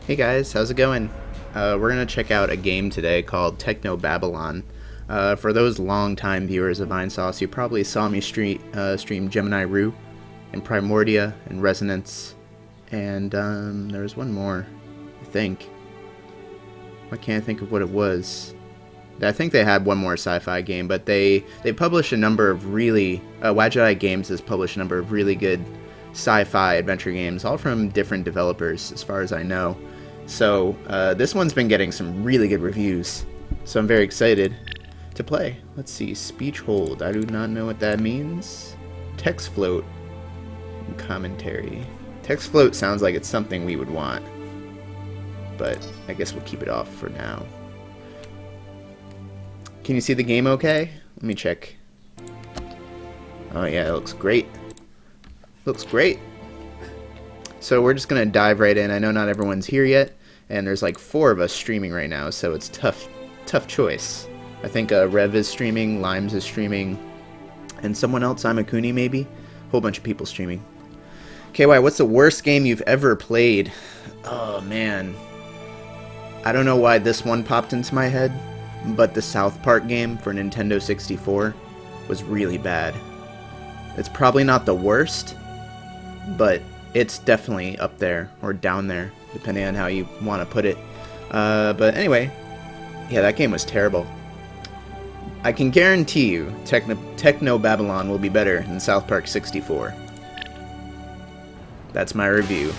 Hey guys, how's it going? We're going to check out a game today called Technobabylon. For those long-time viewers of Vinesauce, you probably saw me stream Gemini Rue, and Primordia, and Resonance, and there was one more, I think. I can't think of what it was. I think they had one more sci-fi game, but they published a number of really... Wajai Games has published a number of really good sci-fi adventure games, all from different developers, as far as I know. So this one's been getting some really good reviews, so I'm very excited to play. Let's see, speech hold. I do not know what that means. Text float. Commentary. Text float sounds like it's something we would want, but I guess we'll keep it off for now. Can you see the game okay? Let me check. Oh yeah, it looks great. Looks great. So we're just gonna dive right in. I know not everyone's here yet, and there's like 4 of us streaming right now, so it's tough choice. I think Rev is streaming, Limes is streaming, and someone else, Imakuni maybe? Whole bunch of people streaming. KY, what's the worst game you've ever played? Oh man. I don't know why this one popped into my head, but the South Park game for Nintendo 64 was really bad. It's probably not the worst, but it's definitely up there, or down there, depending on how you want to put it. But anyway, yeah, that game was terrible. I can guarantee you, Technobabylon will be better than South Park 64. That's my review.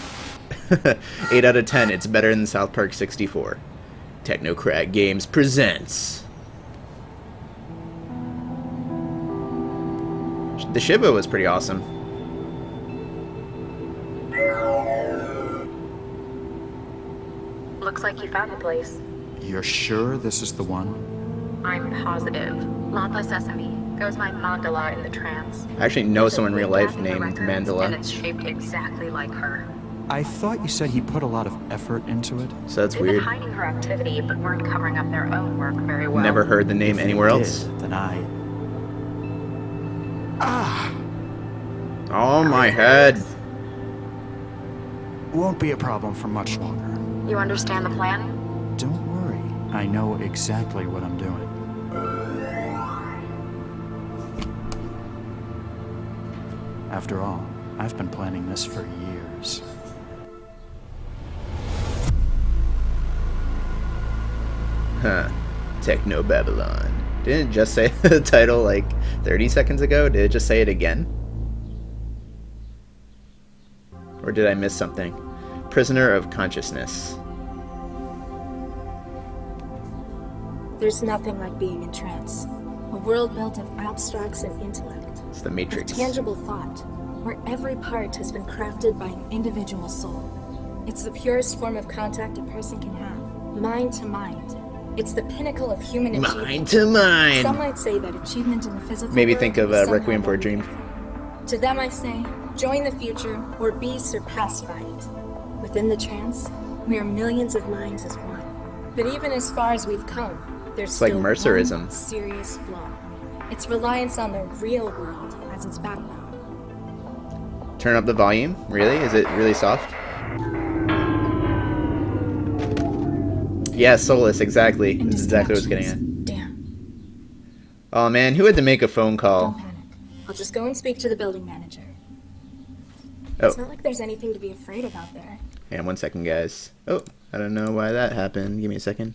8 out of 10, it's better than South Park 64. Technocrat Games presents. The Shiva was pretty awesome. Looks like you found the place. You're sure this is the one? I'm positive. Lava Sesame. Goes my mandala in the trance. I actually know someone in real life named Mandala. And it's shaped exactly like her. I thought you said he put a lot of effort into it. So that's They've weird. been hiding her activity, but weren't covering up their own work very well. Never heard the name If anywhere he else. did, then I... Oh my head. Won't be a problem for much longer. You understand the plan? Don't worry. I know exactly what I'm doing. After all, I've been planning this for years. Huh. Technobabylon. Didn't it just say the title like 30 seconds ago? Did it just say it again? Or did I miss something? Prisoner of Consciousness. There's nothing like being in trance. A world built of abstracts and intellect. It's the Of Matrix. tangible thought, where every part has been crafted by an individual soul. It's the purest form of contact a person can have. Mind to mind. It's the pinnacle of human achievement. Mind to mind. Some might say that achievement in the physical Maybe world think of is somehow Requiem for a Dream. beneath. To them I say, join the future or be surpassed by it. Within the trance, we are millions of minds as one. But even as far as we've come, there's It's like still Mercerism. one serious flaw. Its reliance on the real world as its backbone. Turn up the volume? Really? Is it really soft? Yeah, Solus, exactly. And That's exactly what I was getting at. Damn. Oh man, who had to make a phone Don't call? panic. I'll just go and speak to the building manager. Oh, It's not like there's anything to be afraid of out there. and 1 second, guys. Oh, I don't know why that happened. Give me a second.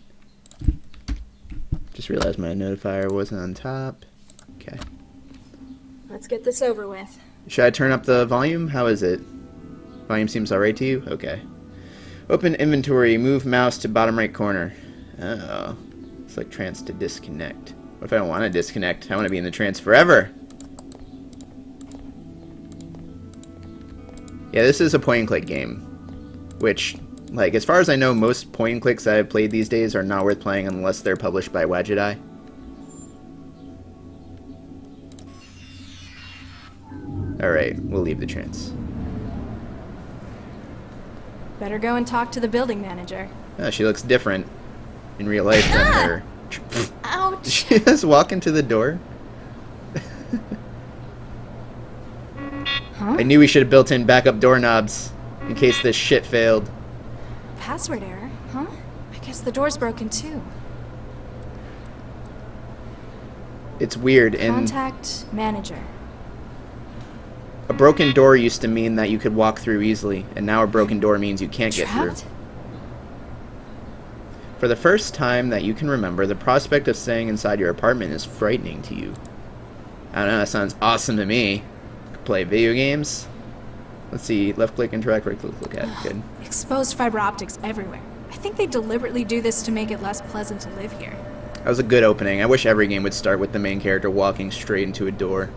Just realized my notifier wasn't on top. Okay. Let's get this over with. Should I turn up the volume? How is it? Volume seems alright to you? Okay. Open inventory, move mouse to bottom right corner. Oh. It's like trance to disconnect. What if I don't want to disconnect? I want to be in the trance forever. Yeah, this is a point and click game. Which, like, as far as I know, most point and clicks I've played these days are not worth playing unless they're published by Wajai. Alright, we'll leave the trance. Better go and talk to the building manager. Oh, she looks different in real life than her. Ouch! She just walk into the door. Huh? I knew we should have built in backup doorknobs in case this shit failed. password error, huh? I guess the door's broken too. It's weird. And Contact manager. a broken door used to mean that you could walk through easily, and now a broken door means you can't get through. Trapped? For the first time that you can remember, the prospect of staying inside your apartment is frightening to you. I don't know, that sounds awesome to me. Play video games. Let's see, left click, interact, right click, look at. Good. Exposed fiber optics everywhere. I think they deliberately do this to make it less pleasant to live here. That was a good opening. I wish every game would start with the main character walking straight into a door.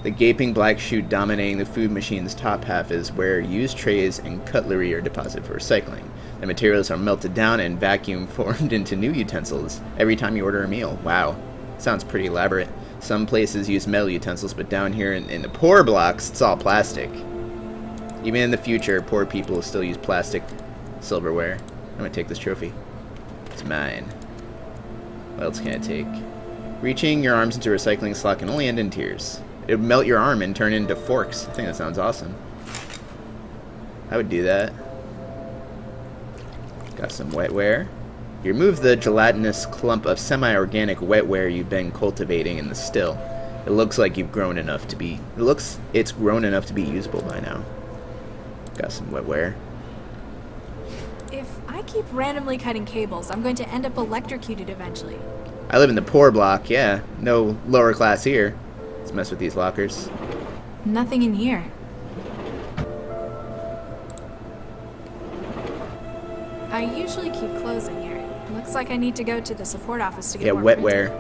The gaping black chute dominating the food machine's top half is where used trays and cutlery are deposited for recycling. The materials are melted down and vacuum formed into new utensils every time you order a meal. Wow, sounds pretty elaborate. Some places use metal utensils, but down here in the poor blocks, it's all plastic. Even in the future, poor people will still use plastic silverware. I'm gonna take this trophy. It's mine. What else can I take? Reaching your arms into a recycling slot can only end in tears. It would melt your arm and turn into forks. I think that sounds awesome. I would do that. Got some wetware. You remove the gelatinous clump of semi-organic wetware you've been cultivating in the still. It looks like you've grown enough to be... It's grown enough to be usable by now. Got some wetware. If I keep randomly cutting cables, I'm going to end up electrocuted eventually. I live in the poor block, yeah. No lower class here. Let's mess with these lockers. Nothing in here. I usually keep clothes in here. Looks like I need to go to the support office to get more wetware.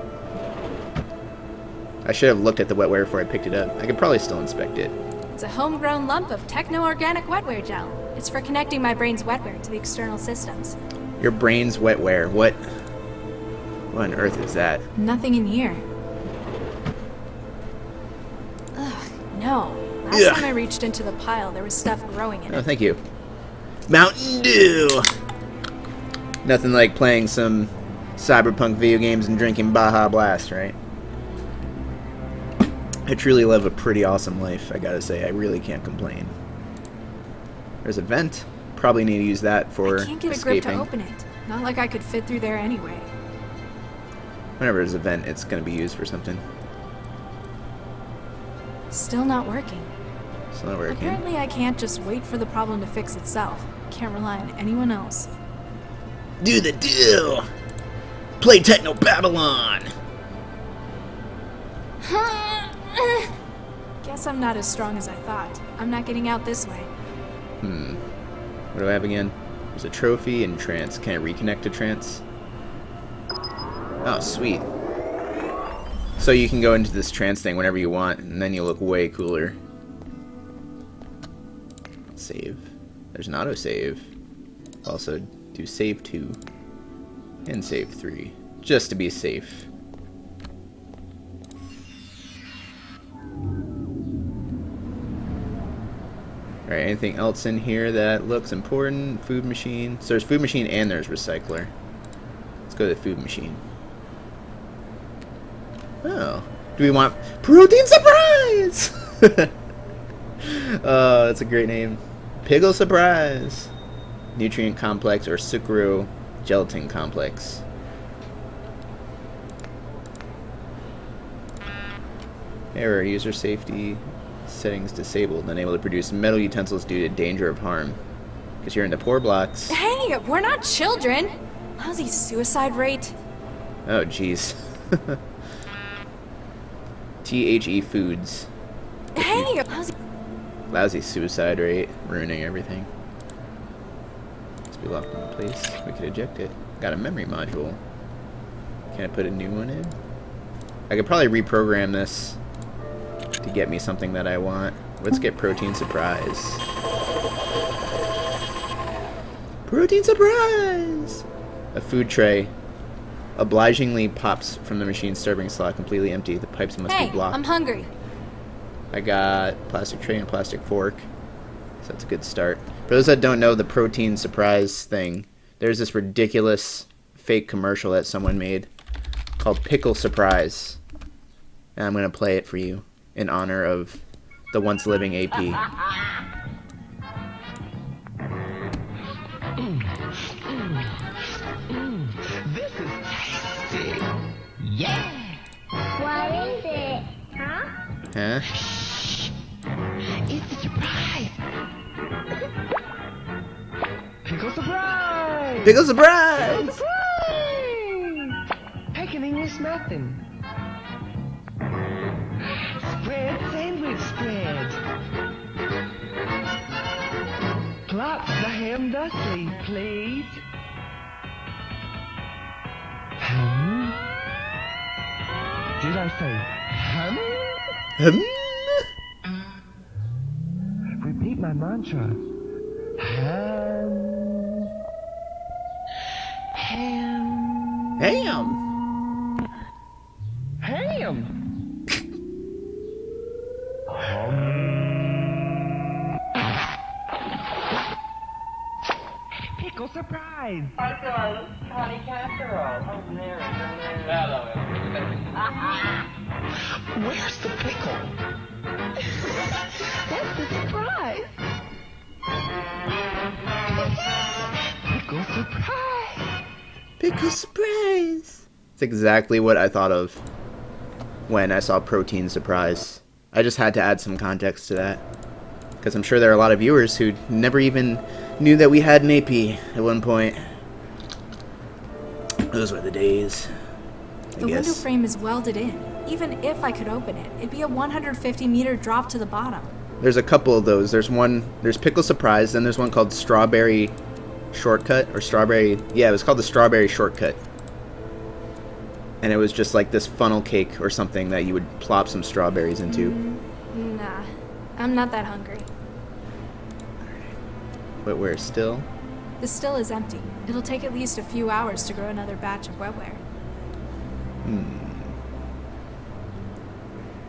I should have looked at the wetware before I picked it up. I could probably still inspect it. It's a homegrown lump of techno-organic wetware gel. It's for connecting my brain's wetware to the external systems. Your brain's wetware. What on earth is that? Nothing in here. Ugh, no. Last time I reached into the pile, there was stuff growing in it. Oh, thank you. Mountain Dew! Nothing like playing some cyberpunk video games and drinking Baja Blast, right? I truly live a pretty awesome life, I gotta say. I really can't complain. There's a vent. Probably need to use that for I can't get escaping. a grip to open it. Not like I could fit through there anyway. Whenever there's a vent, it's gonna be used for something. Still not working. It's not working. Apparently I can't just wait for the problem to fix itself. Can't rely on anyone else. Do the deal! Play Technobabylon! Guess I'm not as strong as I thought. I'm not getting out this way. What do I have again? There's a trophy and trance. Can I reconnect to trance? Oh, sweet. So you can go into this trance thing whenever you want, and then you look way cooler. Save. There's an autosave. Also, do save 2 and save 3, just to be safe. Alright, anything else in here that looks important? Food machine. So there's food machine and there's recycler. Let's go to the food machine. Oh. Do we want protein surprise? Oh, that's a great name. Piggle surprise. Nutrient complex or sucro gelatin complex. Error, user safety settings disabled, unable to produce metal utensils due to danger of harm. Because you're in the poor blocks. Hey, we're not children! Lousy suicide rate. Oh, jeez. THE Foods. Hey, Lousy suicide rate, ruining everything. Let's be locked in place. We could eject it. Got a memory module. Can I put a new one in? I could probably reprogram this to get me something that I want. Let's get protein surprise. Protein surprise! A food tray obligingly pops from the machine's serving slot, completely empty. The pipes must be blocked. I'm hungry. I got plastic tray and a plastic fork. So that's a good start. For those that don't know the protein surprise thing, there's this ridiculous fake commercial that someone made called Pickle Surprise. And I'm going to play it for you in honor of the once living AP. Yeah! What is it? Huh? Huh? It's a surprise! Pickle surprise! Pickle surprise! Surprise! Heck, an English muffin. Spread sandwich spread. Plop the ham thusly, please. Hum? Did I say hum? Repeat my mantra. Ham. Ham. Ham! Ham. Pickle surprise. Honey casserole. Oh, Mary, Where's the pickle? That's the surprise. Pickle surprise. Pickle surprise! It's exactly what I thought of when I saw protein surprise. I just had to add some context to that. Because I'm sure there are a lot of viewers who never even knew that we had an AP at one point. Those were the days, I The window guess. frame is welded in. Even if I could open it, it'd be a 150-meter drop to the bottom. There's a couple of those. There's Pickle Surprise, then there's one called Strawberry Shortcut, or Strawberry, yeah, it was called the Strawberry Shortcut. And it was just like this funnel cake or something that you would plop some strawberries into. Nah, I'm not that hungry. But we're still... The still is empty. It'll take at least a few hours to grow another batch of wetware.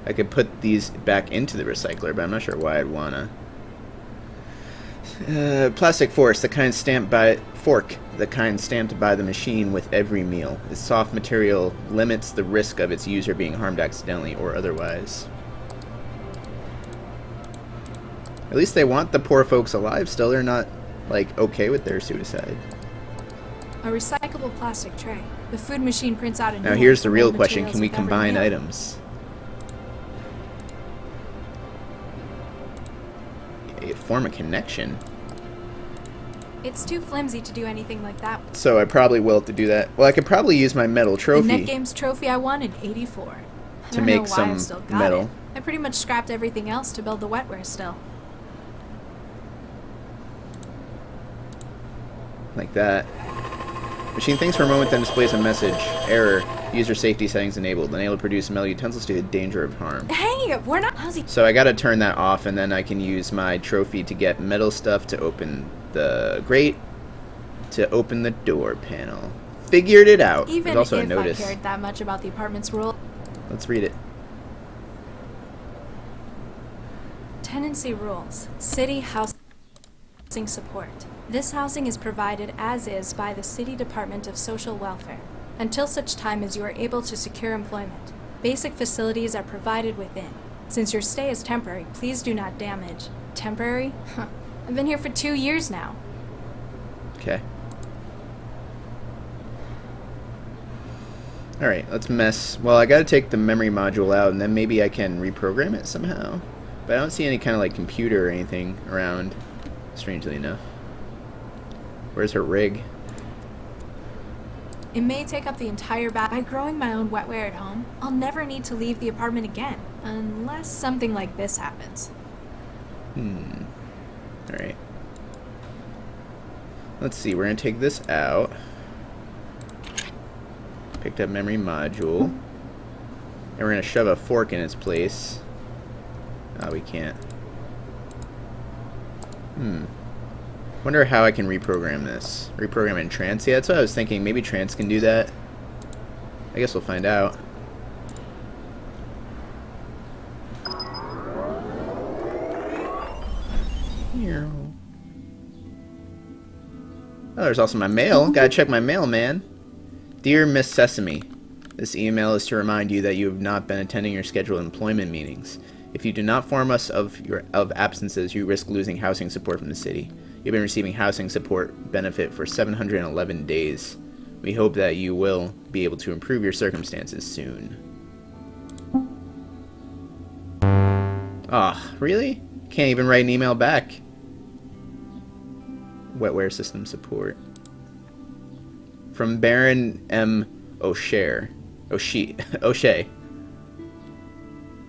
I could put these back into the recycler, but I'm not sure why I'd wanna. Plastic fork, the kind stamped by the machine with every meal. Its soft material limits the risk of its user being harmed accidentally or otherwise. At least they want the poor folks alive still. They're not, like, okay with their suicide. A recyclable plastic tray. The food machine prints out a new Now one here's for the real raw question. materials Can we with every combine meal. items? Yeah, form a connection. It's too flimsy to do anything like that. So I probably will have to do that. Well, I could probably use my metal The trophy. Net Games trophy I won in '84. I To don't make know why some I still got metal. It. I pretty much scrapped everything else to build the wetware still. Like that. Machine thinks for a moment, then displays a message. Error. User safety settings enabled. Unable to produce metal utensils due to danger of harm. Hey, we're not. How's he? So I gotta turn that off, and then I can use my trophy to get metal stuff to open the grate, to open the door panel. Figured it out. Even There's also if a notice. I cared that much about the apartment's rule, Let's read it. tenancy rules. City housing support. This housing is provided as is by the City Department of Social Welfare, until such time as you are able to secure employment. Basic facilities are provided within. Since your stay is temporary, please do not damage. Temporary? Huh. I've been here for 2 years now. Okay. Alright, let's mess. Well, I gotta take the memory module out, and then maybe I can reprogram it somehow. But I don't see any kind of like computer or anything around, strangely enough. Where's her rig? It may take up the entire bat. By growing my own wetware at home, I'll never need to leave the apartment again. Unless something like this happens. Alright. Let's see, we're gonna take this out. Picked up memory module. And we're gonna shove a fork in its place. Oh, we can't. Wonder how I can reprogram this. Reprogram in Trance? Yeah, that's what I was thinking. Maybe Trance can do that. I guess we'll find out. Oh, there's also my mail. Gotta check my mail, man. Dear Miss Sesame, this email is to remind you that you have not been attending your scheduled employment meetings. If you do not inform us of absences, you risk losing housing support from the city. You've been receiving housing support benefit for 711 days. We hope that you will be able to improve your circumstances soon. Ah, really? Can't even write an email back. Wetware system support. From Baron M. O'Shea. O'Shea.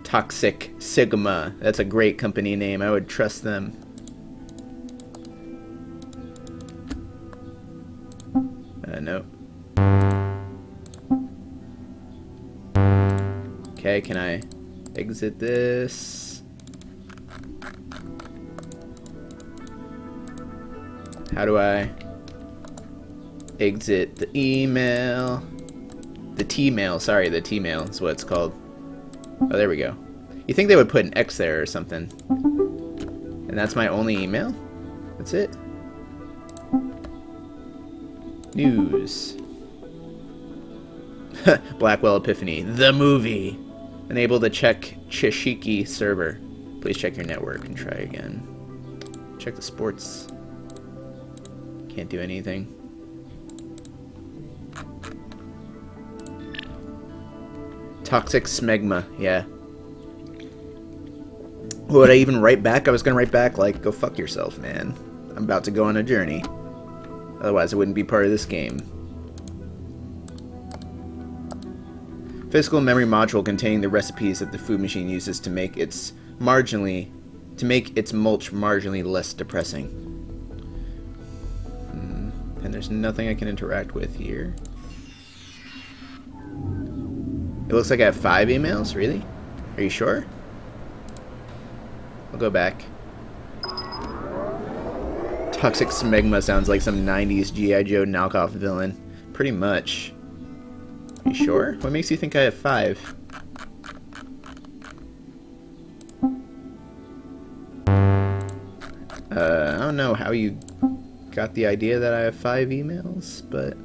Toxic Sigma. That's a great company name. I would trust them. No. Okay, can I exit this? How do I exit the email? The T-mail, sorry, the T-mail is what it's called. Oh, there we go. You think they would put an X there or something. And that's my only email? That's it? News. Blackwell Epiphany, the movie. Unable to check Chishiki server. Please check your network and try again. Check the sports. Can't do anything. Toxic smegma, yeah. Would I even write back? I was gonna write back like, go fuck yourself, man. I'm about to go on a journey. Otherwise, it wouldn't be part of this game. Physical memory module containing the recipes that the food machine uses to make its mulch marginally less depressing. And there's nothing I can interact with here. It looks like I have 5 emails? Really? Are you sure? I'll go back. Toxic Smegma sounds like some 90s G.I. Joe knockoff villain. Pretty much. Are you sure? What makes you think I have 5? I don't know how you got the idea that I have 5 emails, but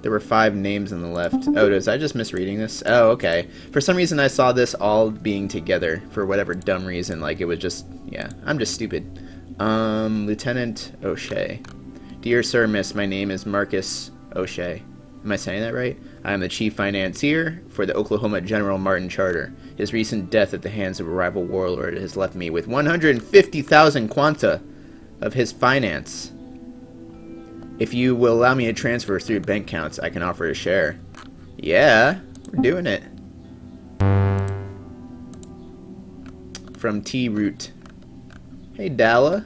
there were 5 names on the left. Oh, was I just misreading this? Oh, okay. For some reason I saw this all being together for whatever dumb reason. Like it was just, yeah, I'm just stupid. Lieutenant O'Shea. Dear Sir, Miss, my name is Marcus O'Shea. Am I saying that right? I am the chief financier for the Oklahoma General Martin Charter. His recent death at the hands of a rival warlord has left me with 150,000 quanta of his finance. If you will allow me to transfer through bank accounts, I can offer a share. Yeah, we're doing it. From T-Root. Hey, Dalla.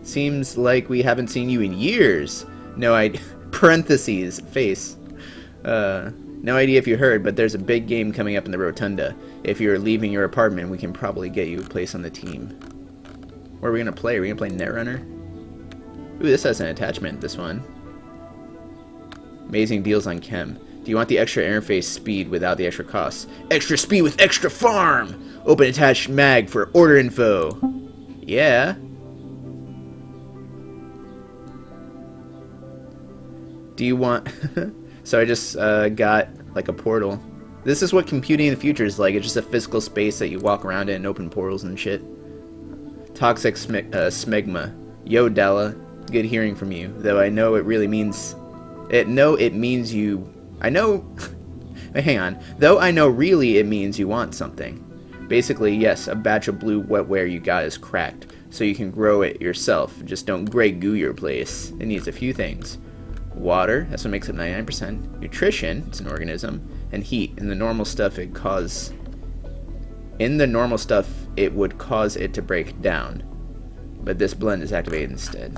Seems like we haven't seen you in years. No idea. Parentheses. Face. No idea if you heard, but there's a big game coming up in the Rotunda. If you're leaving your apartment, we can probably get you a place on the team. Where are we going to play? Are we going to play Netrunner? Ooh, this has an attachment, this one. Amazing deals on chem. Do you want the extra interface speed without the extra costs? Extra speed with extra farm! Open attached mag for order info. Yeah. Do you want... So I just got like a portal. This is what computing in the future is like. It's just a physical space that you walk around in and open portals and shit. Toxic smegma. Yo, Dalla. Good hearing from you. Though I know it really means... Hang on. Though I know really it means you want something. Basically, yes, a batch of blue wetware you got is cracked, so you can grow it yourself. Just don't Grey Goo your place. It needs a few things. Water, that's what makes up 99%. Nutrition, it's an organism. And heat. In the normal stuff, it would cause it to break down. But this blend is activated instead.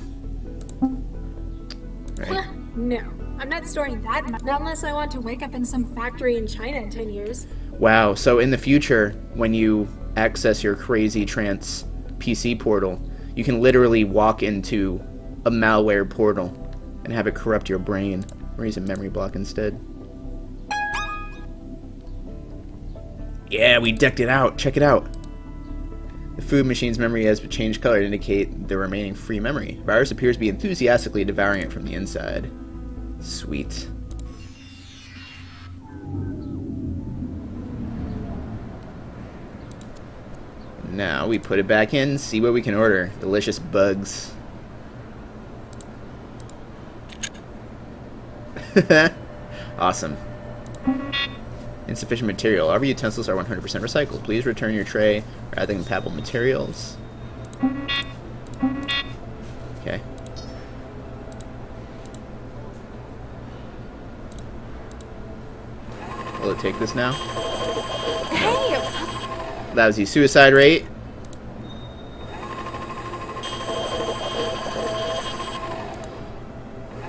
Right. No, I'm not storing that much. Not unless I want to wake up in some factory in China in 10 years. Wow, so in the future, when you access your crazy trance PC portal, you can literally walk into a malware portal and have it corrupt your brain, or use a memory block instead. Yeah, we decked it out. Check it out. The food machine's memory has changed color to indicate the remaining free memory. The virus appears to be enthusiastically devouring it from the inside. Sweet. Now we put it back in, see what we can order. Delicious bugs. Awesome. Insufficient material. All of your utensils are 100% recycled. Please return your tray or other compatible materials. Okay. Will it take this now? Hey! Lousy suicide rate.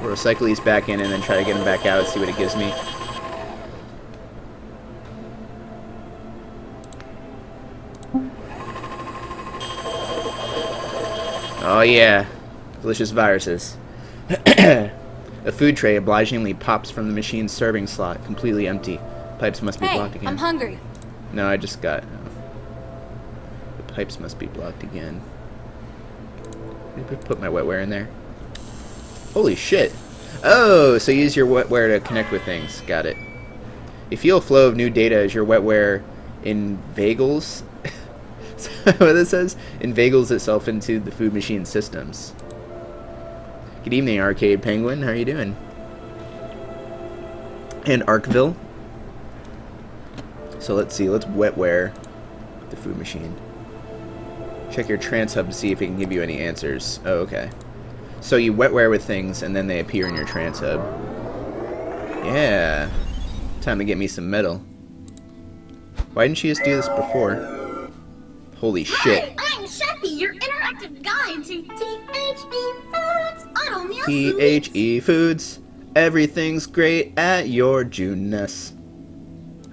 We'll recycle these back in and then try to get them back out and see what it gives me. Oh yeah, delicious viruses. A food tray obligingly pops from the machine's serving slot, completely empty. Pipes must be Hey, blocked again. I'm hungry. No, I just got... The pipes must be blocked again. Let me put my wetware in there. Holy shit. Oh, so you use your wetware to connect with things. Got it. You feel a flow of new data as your wetware inveigles... Is that what it says? Inveigles itself into the food machine systems. Good evening, Arcade Penguin. How are you doing? And Arkville. So let's see. Let's wetware the food machine. Check your trans hub to see if it can give you any answers. Oh, okay. So you wetware with things, and then they appear in your trans hub. Yeah. Time to get me some metal. Why didn't she just do this before? Holy shit. Hi, I'm Sheffy, your interactive guide to THE Foods Auto Meal THE Foods. Everything's great at your Juness.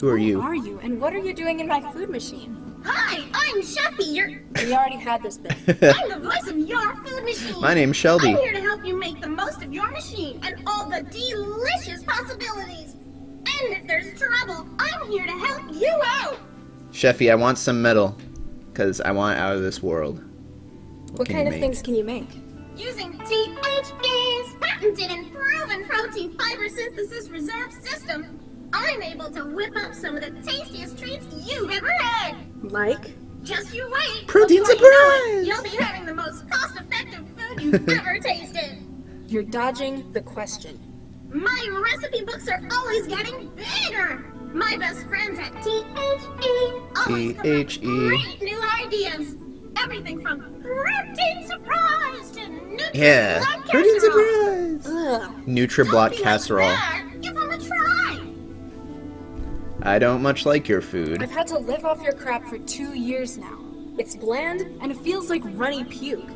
Who are you? Who are you, and what are you doing in my food machine? Hi, I'm Sheffy, your... We already had this bit. I'm the voice of your food machine. My name's Shelby. I'm here to help you make the most of your machine and all the delicious possibilities. And if there's trouble, I'm here to help you out. Sheffy, I want some metal. Because I want out of this world. What can kind you of make? things can you make? Using THE's patented and proven protein fiber synthesis reserve system, I'm able to whip up some of the tastiest treats you've ever had. Like? Just you wait. Protein Before you know surprise! it, you'll be having the most cost-effective food you've ever tasted. You're dodging the question. My recipe books are always getting bigger. My best friends at THE always come up with THE. great new ideas. Everything from protein surprise to Yeah. Nutri-Block Protein casserole. surprise! Ugh. Nutriblock Don't be casserole. Like that. Give them a try. I don't much like your food. I've had to live off your crap for 2 years now. It's bland, and it feels like runny puke.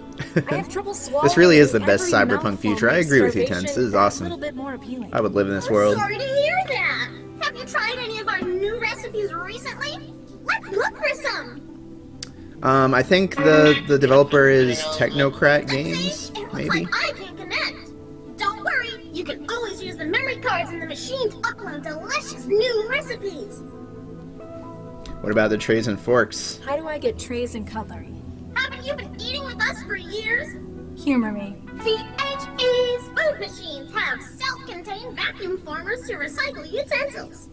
I have trouble swallowing. This really is the best every cyberpunk mouthful future. I makes agree with you, starvation Tense. This is a awesome. little bit more appealing. I would live in this I'm world. sorry to hear that. Have you tried any of our new recipes recently? Let's look for some. I think the developer is Technocrat Games, See, it looks maybe? like I can connect. Don't worry, you can always use the memory cards in the machine to upload delicious new recipes. What about the trays and forks? How do I get trays and cutlery? Haven't you been eating with us for years? Humor me. THE's food machines have self-contained vacuum formers to recycle utensils.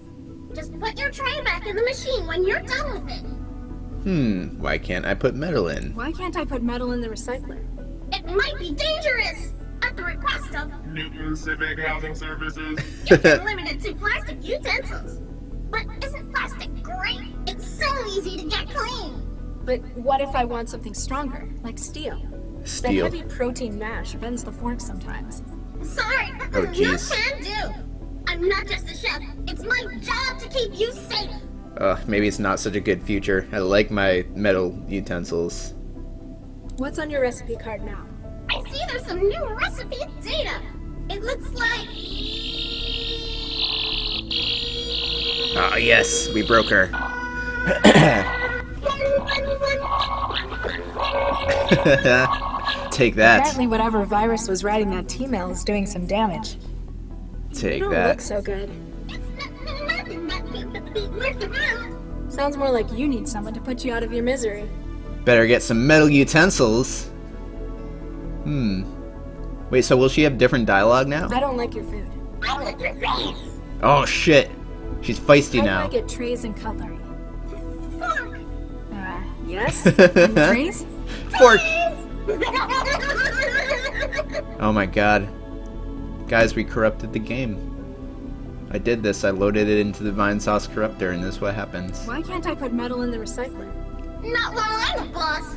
Just put your tray back in the machine when you're done with it. Why can't I put metal in? Why can't I put metal in the recycler? It might be dangerous. At the request of Newton Civic Housing Services. you can limit it to plastic utensils. But isn't plastic great? It's so easy to get clean. But what if I want something stronger, like steel? That Steel. heavy protein mash bends the fork sometimes. Sorry, Oh, no jeez. can do. I'm not just a chef. It's my job to keep you safe. Maybe it's not such a good future. I like my metal utensils. What's on your recipe card now? I see there's some new recipe data. It looks like... Ah, yes, we broke her. Take that. Apparently whatever virus was writing that T-mail is doing some damage. Take You don't that. look so good. Nothing but be worth around. Sounds more like you need someone to put you out of your misery. Better get some metal utensils. Wait, so will she have different dialogue now? I don't like your food. I like your face. Oh shit. She's feisty How now. do I get trays and cutlery? Fork. Yes? And the trays? Fork. Oh my god. Guys, we corrupted the game. I did this. I loaded it into the Vinesauce corruptor, and this is what happens. Why can't I put metal in the recycler? Not while I'm the boss.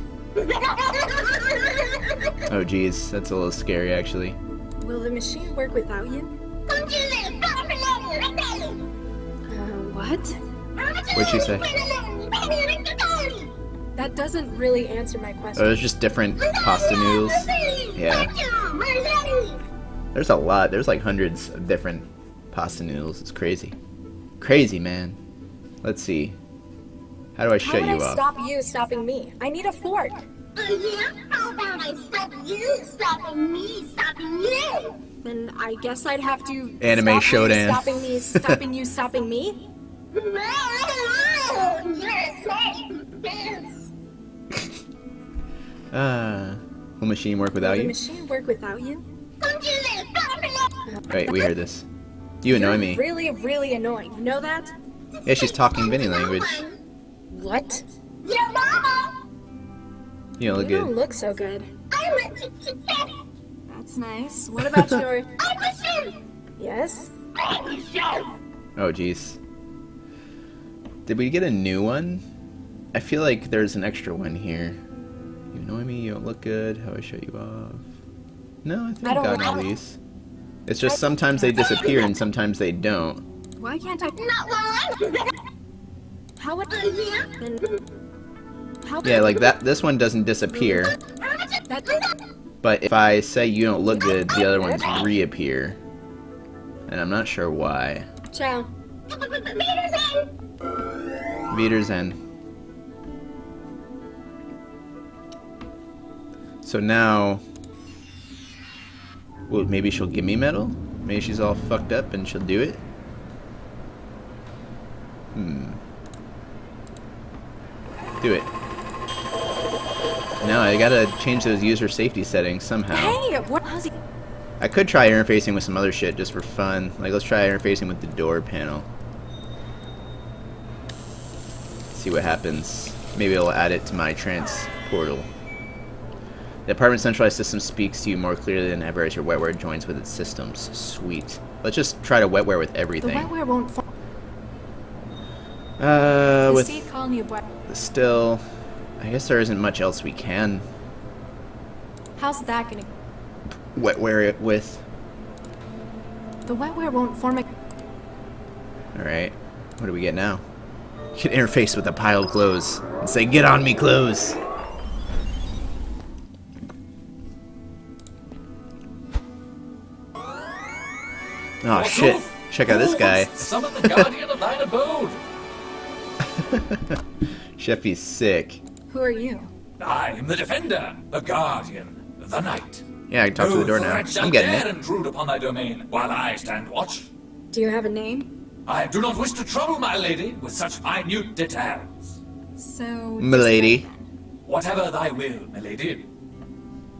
Oh geez, that's a little scary actually. Will the machine work without you? What? What'd she say? That doesn't really answer my Oh, question. there's just different pasta noodles. Yeah. There's a lot. There's like hundreds of different pasta noodles. It's crazy. Crazy, man. Let's see. How do I shut How you would I off? stop you stopping me? I need a fork. Yeah? How about I stop you stopping me stopping you? Then I guess I'd have to Anime stop you showdown. stopping me, stopping you, stopping me? You're a snake. Dance. Will machine work without Will the you? machine work without you? Wait, we heard this. You annoy You're me. really, really annoying. You know that? Yeah, she's talking Vinny language. What? Your mama. You don't look You don't good. look so good. I'm a chicken. That's nice. What about your... I'm a chef. Yes? I'm a chef. Oh jeez. Did we get a new one? I feel like there's an extra one here. You annoy me, you don't look good, how do I shut you off? No, I think I I've don't gotten all like- these. It's just sometimes they disappear and sometimes they don't. Why can't I... Not while I'm. How would... Yeah. Then... How... Yeah, like that. This one doesn't disappear, That... but if I say you don't look good, the other ones reappear. And I'm not sure why. Ciao. Meter's end. So now... Well, maybe she'll give me metal? Maybe she's all fucked up and she'll do it? Do it. No, I gotta change those user safety settings somehow. Hey, what... How's he... I could try interfacing with some other shit just for fun. Like, let's try interfacing with the door panel. See what happens. Maybe it'll add it to my transportal. The apartment centralized system speaks to you more clearly than ever as your wetware joins with its systems. Sweet. Let's just try to wetware with The everything. wetware won't... The With seed colony of wet... still, I guess there isn't much else we can How's that gonna... wetware it with. The wetware won't form a... Alright, what do we get now? You can interface with the piled clothes and say, "Get on me, clothes!" Oh shit, check out this guy. Summon the guardian of thine abode. Sheffy's sick. Who are you? I am the defender, the guardian, the knight. Yeah, I can talk to the door now. threat shall I'm getting dare it. intrude upon thy domain while I stand watch. Do you have a name? I do not wish to trouble my lady with such minute details. So... Milady. Whatever thy will, my lady.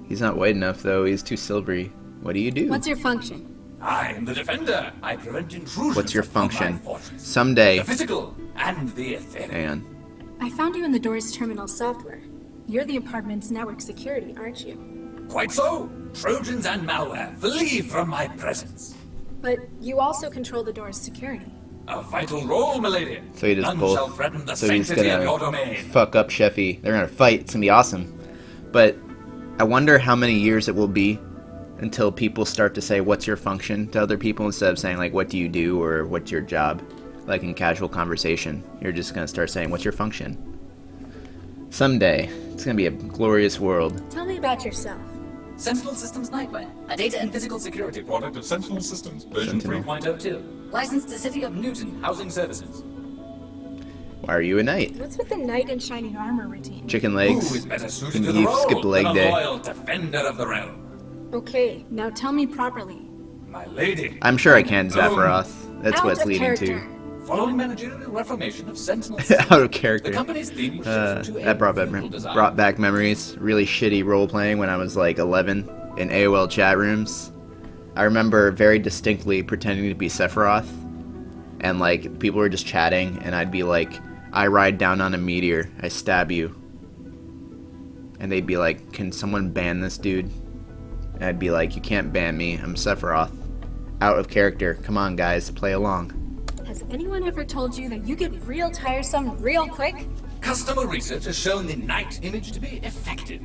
He's not white enough though, he's too silvery. What do you do? What's your function? I am the defender. I prevent intrusions. What's your upon my function? fortress. Someday. The physical and the etheric. Hang on. I found you in the door's terminal software. You're the apartment's network security, aren't you? Quite so. Trojans and malware, flee from my presence. But you also control the door's security. A vital role, milady. So he does None both. shall threaten the So he's sanctity of your gonna domain. fuck up Sheffy. They're gonna fight. It's gonna be awesome. But I wonder how many years it will be until people start to say, "What's your function?" to other people instead of saying like, "What do you do?" or "What's your job?" Like in casual conversation, you're just gonna start saying, "What's your function?" Someday, it's gonna be a glorious world. Tell me about yourself. Sentinel Systems Nightmare, a data and physical security product of Sentinel Systems, version Sentinel. 3.02. Licensed to City of Newton Housing Services. Why are you a knight? What's with the knight in shining armor routine? Chicken Who legs. is better suited Can to the you role skip leg than a day? loyal defender of the realm? Okay, now tell me properly. My lady. I'm sure I can, Zaphiroth. That's Out what it's of leading character. Following managerial reformation of Sentinel to. Systems, Out of the character. company's theme was shifted to That a brought feudal design. back memories. Really shitty role playing when I was like 11 in AOL chat rooms. I remember very distinctly pretending to be Sephiroth, and like people were just chatting, and I'd be like, "I ride down on a meteor, I stab you," and they'd be like, "Can someone ban this dude?" And I'd be like, "You can't ban me. I'm Sephiroth." out of character. Come on, guys, play along. Has anyone ever told you that you get real tiresome real quick? Customer research has shown the night image to be effective.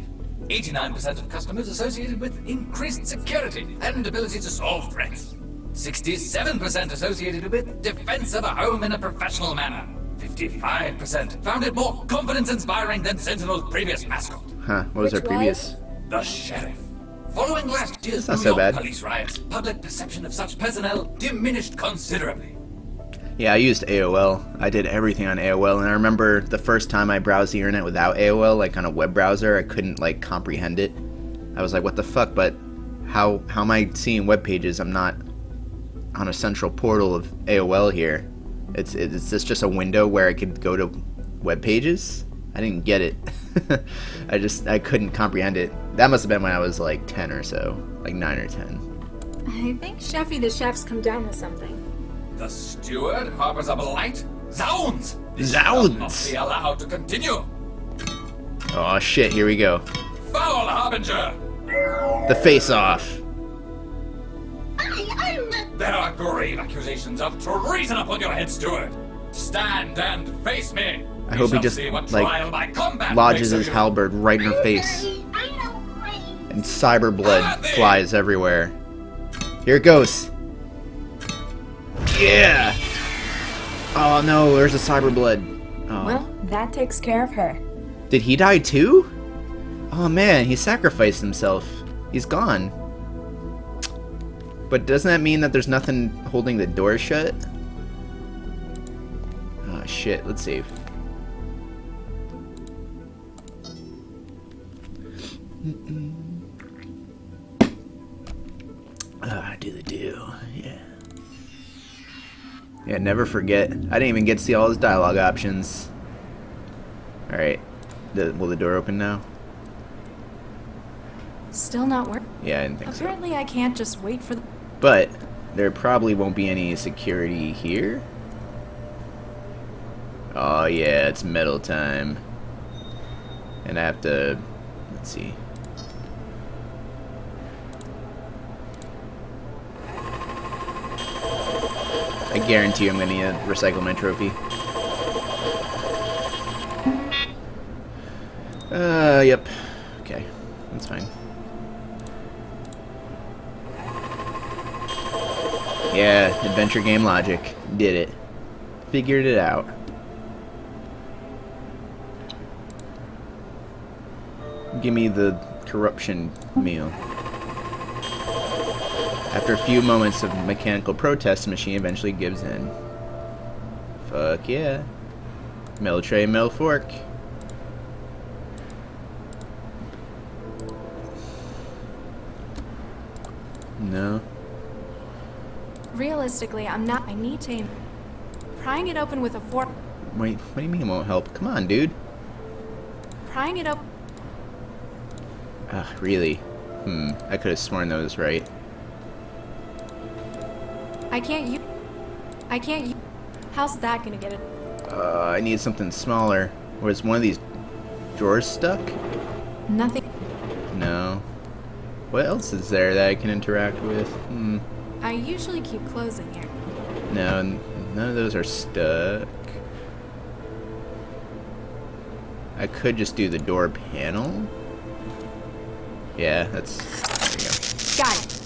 89% of customers associated with increased security and ability to solve threats. 67% associated with defense of a home in a professional manner. 55% found it more confidence-inspiring than Sentinel's previous mascot. Huh, what was our previous? The sheriff. Following last year's Not New so York bad. police riots, public perception of such personnel diminished considerably. Yeah, I used AOL. I did everything on AOL, and I remember the first time I browsed the internet without AOL, like on a web browser, I couldn't like comprehend it. I was like, what the fuck, but how am I seeing web pages? I'm not on a central portal of AOL here. It's this just a window where I could go to web pages? I didn't get it. I couldn't comprehend it. That must have been when I was like 10 or so, like 9 or 10. I think Sheffy the chef's come down with something. The steward harbors a blight? Zounds! This Zounds! shall not be allowed to continue. Oh shit, here we go. Foul harbinger! The face-off. I'm the... There are grave accusations of treason upon your head, steward. Stand and face me. I hope he just, like, lodges his halberd right in her face. I know great. And cyber blood flies everywhere. Here it goes. Yeah! Oh no, there's a cyber blood. Oh. Well, that takes care of her. Did he die too? Oh man, he sacrificed himself. He's gone. But doesn't that mean that there's nothing holding the door shut? Oh shit, let's save. Do the do, yeah. Yeah, never forget. I didn't even get to see all his dialogue options. Alright. Will the door open now? Still not working. Yeah, I didn't think so. Apparently I can't just wait for the... But there probably won't be any security here. Oh yeah, it's metal time. And I have to... Let's see. I guarantee I'm gonna need to recycle my trophy. Yep. Okay, that's fine. Yeah, adventure game logic. Did it. Figured it out. Give me the corruption meal. After a few moments of mechanical protest, the machine eventually gives in. Fuck yeah. Metal tray, metal fork. No. Realistically, I'm not... I need to... Prying it open with a fork... Wait, what do you mean it won't help? Come on, dude. Prying it open... Really? I could have sworn that was right. I can't use... How's that gonna get it? I need something smaller. Was one of these drawers stuck? Nothing... No. What else is there that I can interact with? I usually keep closing here. No, none of those are stuck. I could just do the door panel. Yeah, that's... There Got it.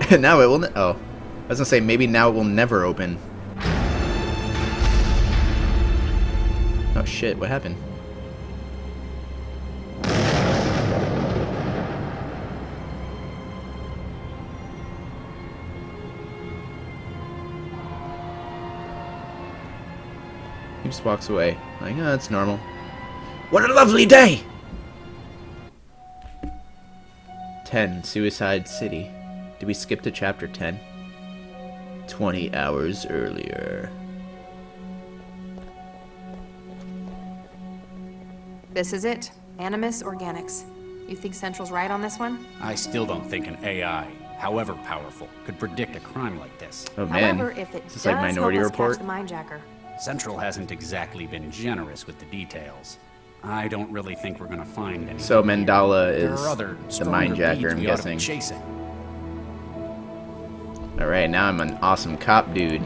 we go. Now it will... Oh. I was gonna say, maybe now it will never open. Oh shit, what happened? He just walks away. Like, oh, that's normal. What a lovely day! 10, Suicide City. Did we skip to chapter 10? 20 hours earlier. This is it. Animus Organics. You think Central's right on this one? I still don't think an AI, however powerful, could predict a crime like this. Oh man, However, if it is this does like Minority help us Report? catch the Mindjacker. Central hasn't exactly been generous with the details. I don't really think we're gonna find any. So Mandala There is are other the stronger Mindjacker, leads I'm we ought to be guessing. chasing. Alright, now I'm an awesome cop dude.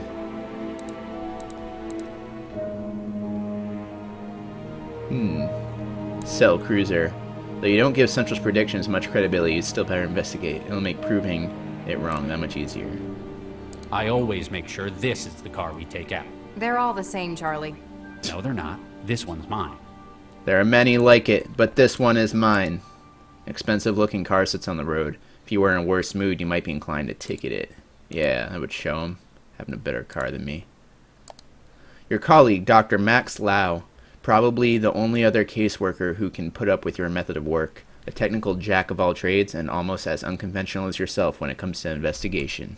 Cell Cruiser. Though you don't give Central's predictions much credibility, you still better investigate. It'll make proving it wrong that much easier. I always make sure this is the car we take out. They're all the same, Charlie. No, they're not. This one's mine. There are many like it, but this one is mine. Expensive looking car sits on the road. If you were in a worse mood, you might be inclined to ticket it. Yeah, that would show him. Having a better car than me. Your colleague, Dr. Max Lau. Probably the only other caseworker who can put up with your method of work. A technical jack of all trades and almost as unconventional as yourself when it comes to investigation.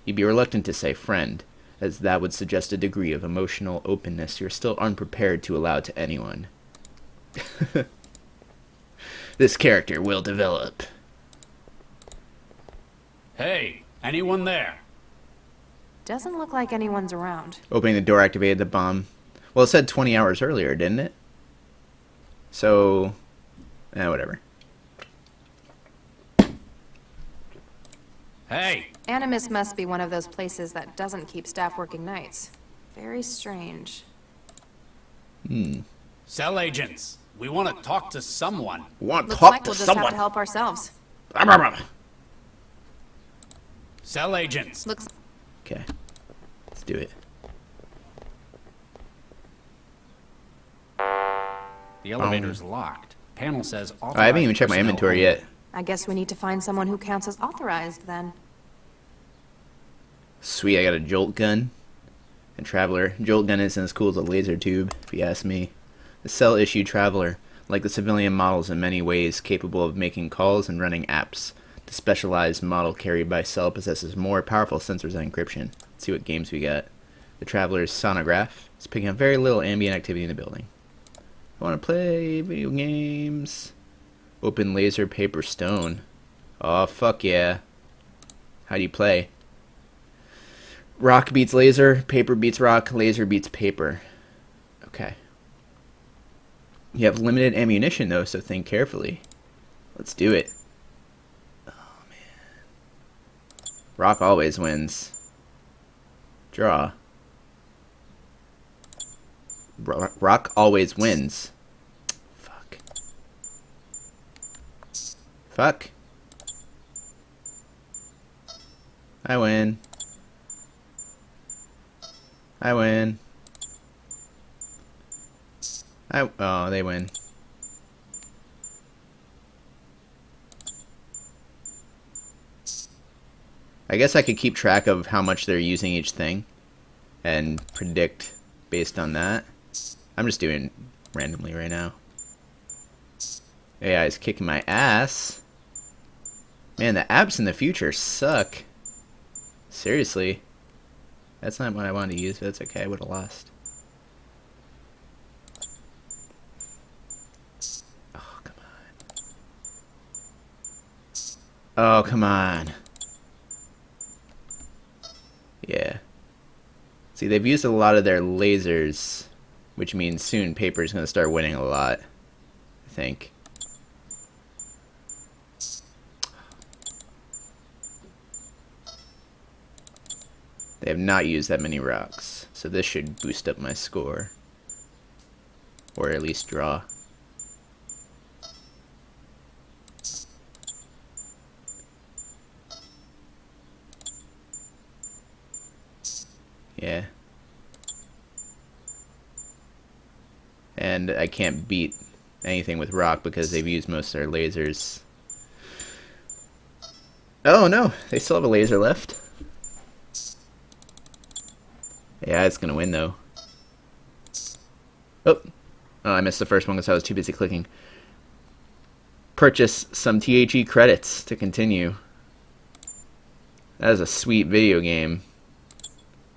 You'd be reluctant to say friend, as that would suggest a degree of emotional openness you're still unprepared to allow to anyone. This character will develop. Hey, anyone there? Doesn't look like anyone's around. Opening the door activated the bomb. Well, it said 20 hours earlier, didn't it? So, whatever. Hey! Animus must be one of those places that doesn't keep staff working nights. Very strange. Cell agents, we want to talk to someone. Looks like we'll just have to help ourselves. Cell agents. Looks. Okay. Let's do it. The elevator's locked. Panel says I haven't even checked my inventory yet. I guess we need to find someone who counts as authorized then. Sweet, I got a jolt gun. And Traveler. Jolt gun isn't as cool as a laser tube, if you ask me. The cell-issue Traveler, like the civilian models in many ways, capable of making calls and running apps. The specialized model carried by Cell possesses more powerful sensors and encryption. Let's see what games we got. The Traveler's sonograph is picking up very little ambient activity in the building. I want to play video games. Open laser, paper, stone. Oh, fuck yeah. How do you play? Rock beats laser, paper beats rock, laser beats paper. Okay. You have limited ammunition, though, so think carefully. Let's do it. Oh, man. Rock always wins. Draw. Rock always wins. Fuck. Fuck. I win. I win. Oh, they win. I guess I could keep track of how much they're using each thing and predict based on that. I'm just doing randomly right now. AI is kicking my ass. Man, the apps in the future suck. Seriously. That's not what I wanted to use, but it's okay. I would have lost. Oh, come on. Oh, come on. Yeah. See, they've used a lot of their lasers, which means soon paper's going to start winning a lot, I think. They have not used that many rocks, so this should boost up my score. Or at least draw. Yeah. And I can't beat anything with rock because they've used most of their lasers. Oh no, they still have a laser left. Yeah, it's gonna win though. Oh, I missed the first one because I was too busy clicking. Purchase some THE credits to continue. That is a sweet video game.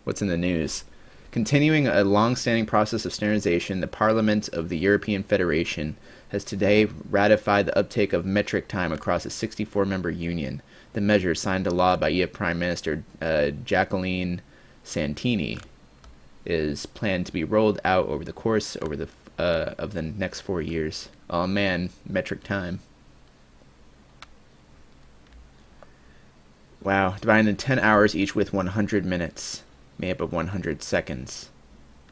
What's in the news? Continuing a long-standing process of standardization, the Parliament of the European Federation has today ratified the uptake of metric time across a 64-member union. The measure, signed into law by EU Prime Minister Jacqueline Santini, is planned to be rolled out over the course of the next 4 years. Oh man, metric time. Wow. Divided into 10 hours each with 100 minutes. Made up of 100 seconds.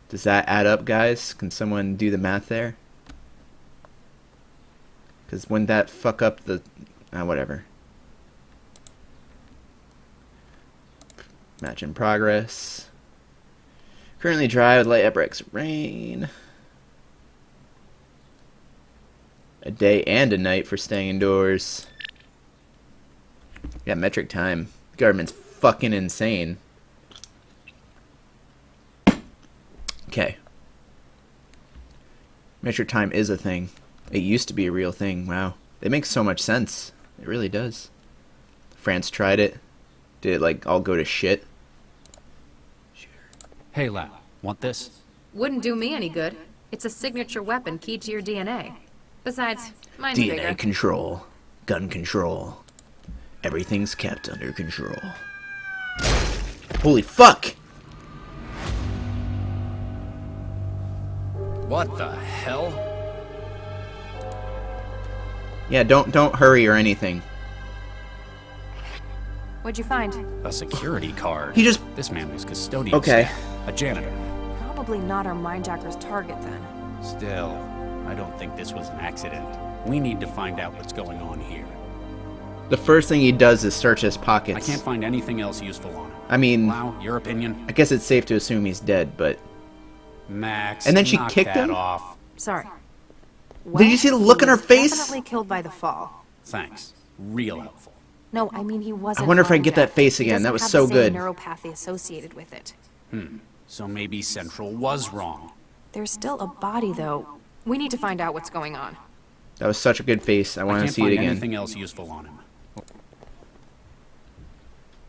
Does that add up, guys? Can someone do the math there? Because wouldn't that fuck up the... whatever. Match in progress. Currently dry with light upbreaks. Rain. A day and a night for staying indoors. Yeah, metric time. Government's fucking insane. Okay. Metric time is a thing. It used to be a real thing. Wow. It makes so much sense. It really does. France tried it. Did it, like, all go to shit? Hey, Lau, want this? Wouldn't do me any good. It's a signature weapon keyed to your DNA. Besides, mine's DNA bigger. control. Gun control. Everything's kept under control. Holy fuck! What the hell? Yeah, don't hurry or anything. What'd you find? A security card. He just... This man was custodian. Okay. Staff, a janitor. Probably not our mindjacker's target then. Still, I don't think this was an accident. We need to find out what's going on here. The first thing he does is search his pockets. I can't find anything else useful on him. I mean... Lau, your opinion? I guess it's safe to assume he's dead, but... Max, and then she knock kicked that him? off. Sorry. Did you see the look he on her was face? Definitely killed by the fall. Thanks. Real helpful. No, I mean he wasn't. I wonder if I can get that mindjacked. face He again. doesn't That was have so the good. same neuropathy associated with it. So maybe Central was wrong. There's still a body though. We need to find out what's going on. That was such a good face. I want to can't see it find again. anything else useful on him.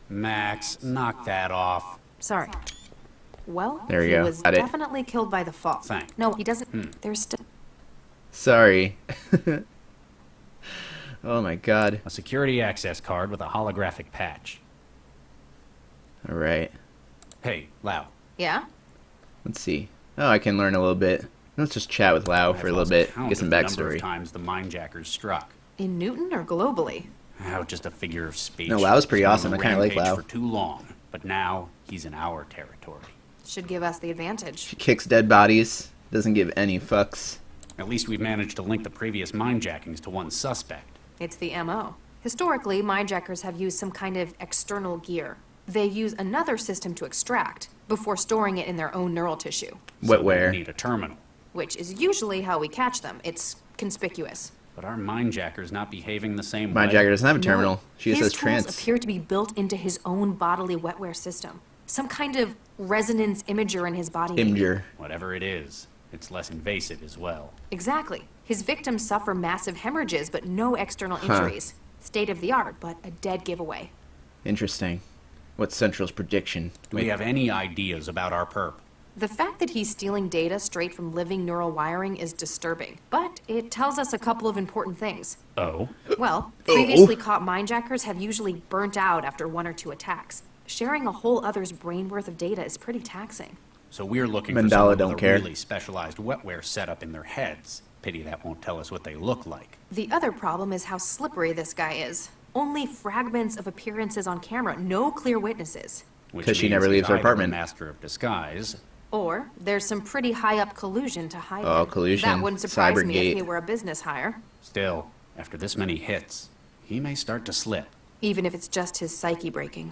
Max, knock that off. Sorry. Well, There you he go. was Got it. definitely killed by the fall. Thanks. No, he doesn't. There's still. Sorry. Oh my god. A security access card with a holographic patch. Alright. Hey, Lau. Yeah. Let's see. Oh, I can learn a little bit. Let's just chat with Lau for a little bit. Get some Number backstory. of times the mindjackers struck. In Newton or globally? Oh, just a figure of speech. No, Lau's pretty He's been awesome. on I kinda like rampage Lau. for too long, but now he's in our territory. Should give us the advantage. She kicks dead bodies. Doesn't give any fucks. At least we've managed to link the previous mindjackings to one suspect. It's the MO. Historically, mindjackers have used some kind of external gear. They use another system to extract before storing it in their own neural tissue, Wetware. We need a terminal. which is usually how we catch them. It's conspicuous. But our mindjacker's not behaving the same way. Mindjacker doesn't have a No, terminal. She just his says tools trance. appear to be built into his own bodily wetware system. Some kind of resonance imager in his body. Imager. Whatever it is, it's less invasive as well. Exactly. His victims suffer massive hemorrhages, but no external injuries. State of the art, but a dead giveaway. Interesting. What's Central's prediction? Do we have any ideas about our perp? The fact that he's stealing data straight from living neural wiring is disturbing, but it tells us a couple of important things. Oh? Well, previously caught mindjackers have usually burnt out after one or two attacks. Sharing a whole other's brain worth of data is pretty taxing. So we're looking Mandala for someone don't with a care. really specialized wetware setup in their heads. Pity that won't tell us what they look like. The other problem is how slippery this guy is. Only fragments of appearances on camera, no clear witnesses. Which 'Cause she means never he's leaves her either a apartment. master of disguise. Or there's some pretty high up collusion to hide Oh, him. collusion. That wouldn't surprise me Cybergate. if he were a business hire, Still, after this many hits, he may start to slip. even if it's just his psyche breaking.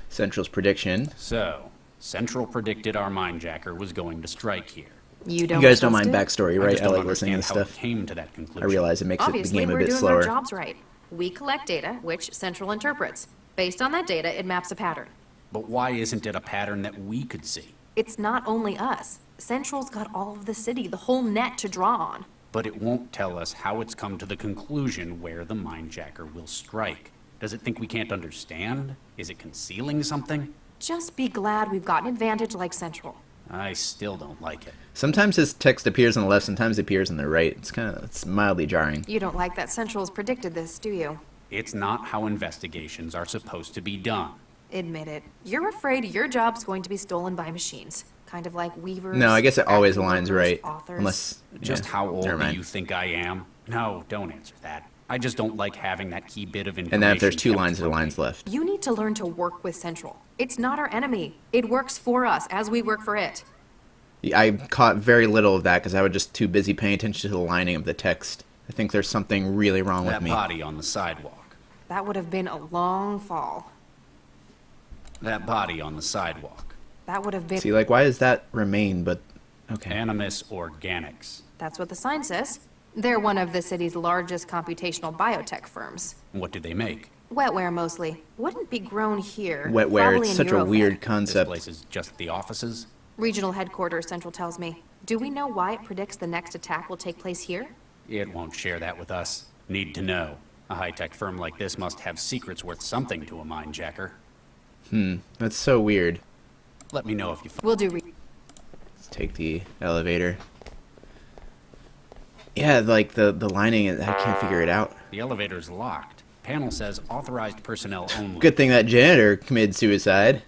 Central's prediction. So, Central predicted our mindjacker was going to strike here. You You don't guys don't trust mind it? backstory, I right? just I don't like listening to understand this how stuff. it came to that conclusion. I realize it makes the Obviously, game a we're bit doing slower. our jobs right. We collect data, which Central interprets. Based on that data, it maps a pattern. But why isn't it a pattern that we could see? It's not only us. Central's got all of the city, the whole net to draw on. But it won't tell us how it's come to the conclusion where the mindjacker will strike. Does it think we can't understand? Is it concealing something? Just be glad we've got an advantage like Central. I still don't like it. Sometimes his text appears on the left, sometimes it appears on the right. It's mildly jarring. You don't like that Central's predicted this, do you? It's not how investigations are supposed to be done. Admit it. You're afraid your job's going to be stolen by machines. Kind of like weavers. No, I guess it always factory aligns workers, right. authors. Unless... Just yeah, how old never do mind. you think I am? No, don't answer that. I just don't like having that key bit of information. And then if there's 2 kept lines of from the me. lines left. You need to learn to work with Central. It's not our enemy. It works for us as we work for it. I caught very little of that because I was just too busy paying attention to the lining of the text. I think there's something really wrong with That me. body on the sidewalk. That would have been a long fall. That body on the sidewalk. That would have been... See, like, why does that remain, but... Okay. Animus Organics. That's what the sign says. They're one of the city's largest computational biotech firms. What do they make? Wetware, mostly. Wouldn't be grown here. Wetware, Probably it's in such a Eurofed. weird This concept. place is just the offices? Regional headquarters, Central tells me. Do we know why it predicts the next attack will take place here? It won't share that with us. Need to know. A high-tech firm like this must have secrets worth something to a mindjacker. That's so weird. Let me know if you We'll do... Let's take the elevator. Yeah, like, the lining, I can't figure it out. The elevator's locked. Panel says authorized personnel only. Good thing that janitor committed suicide.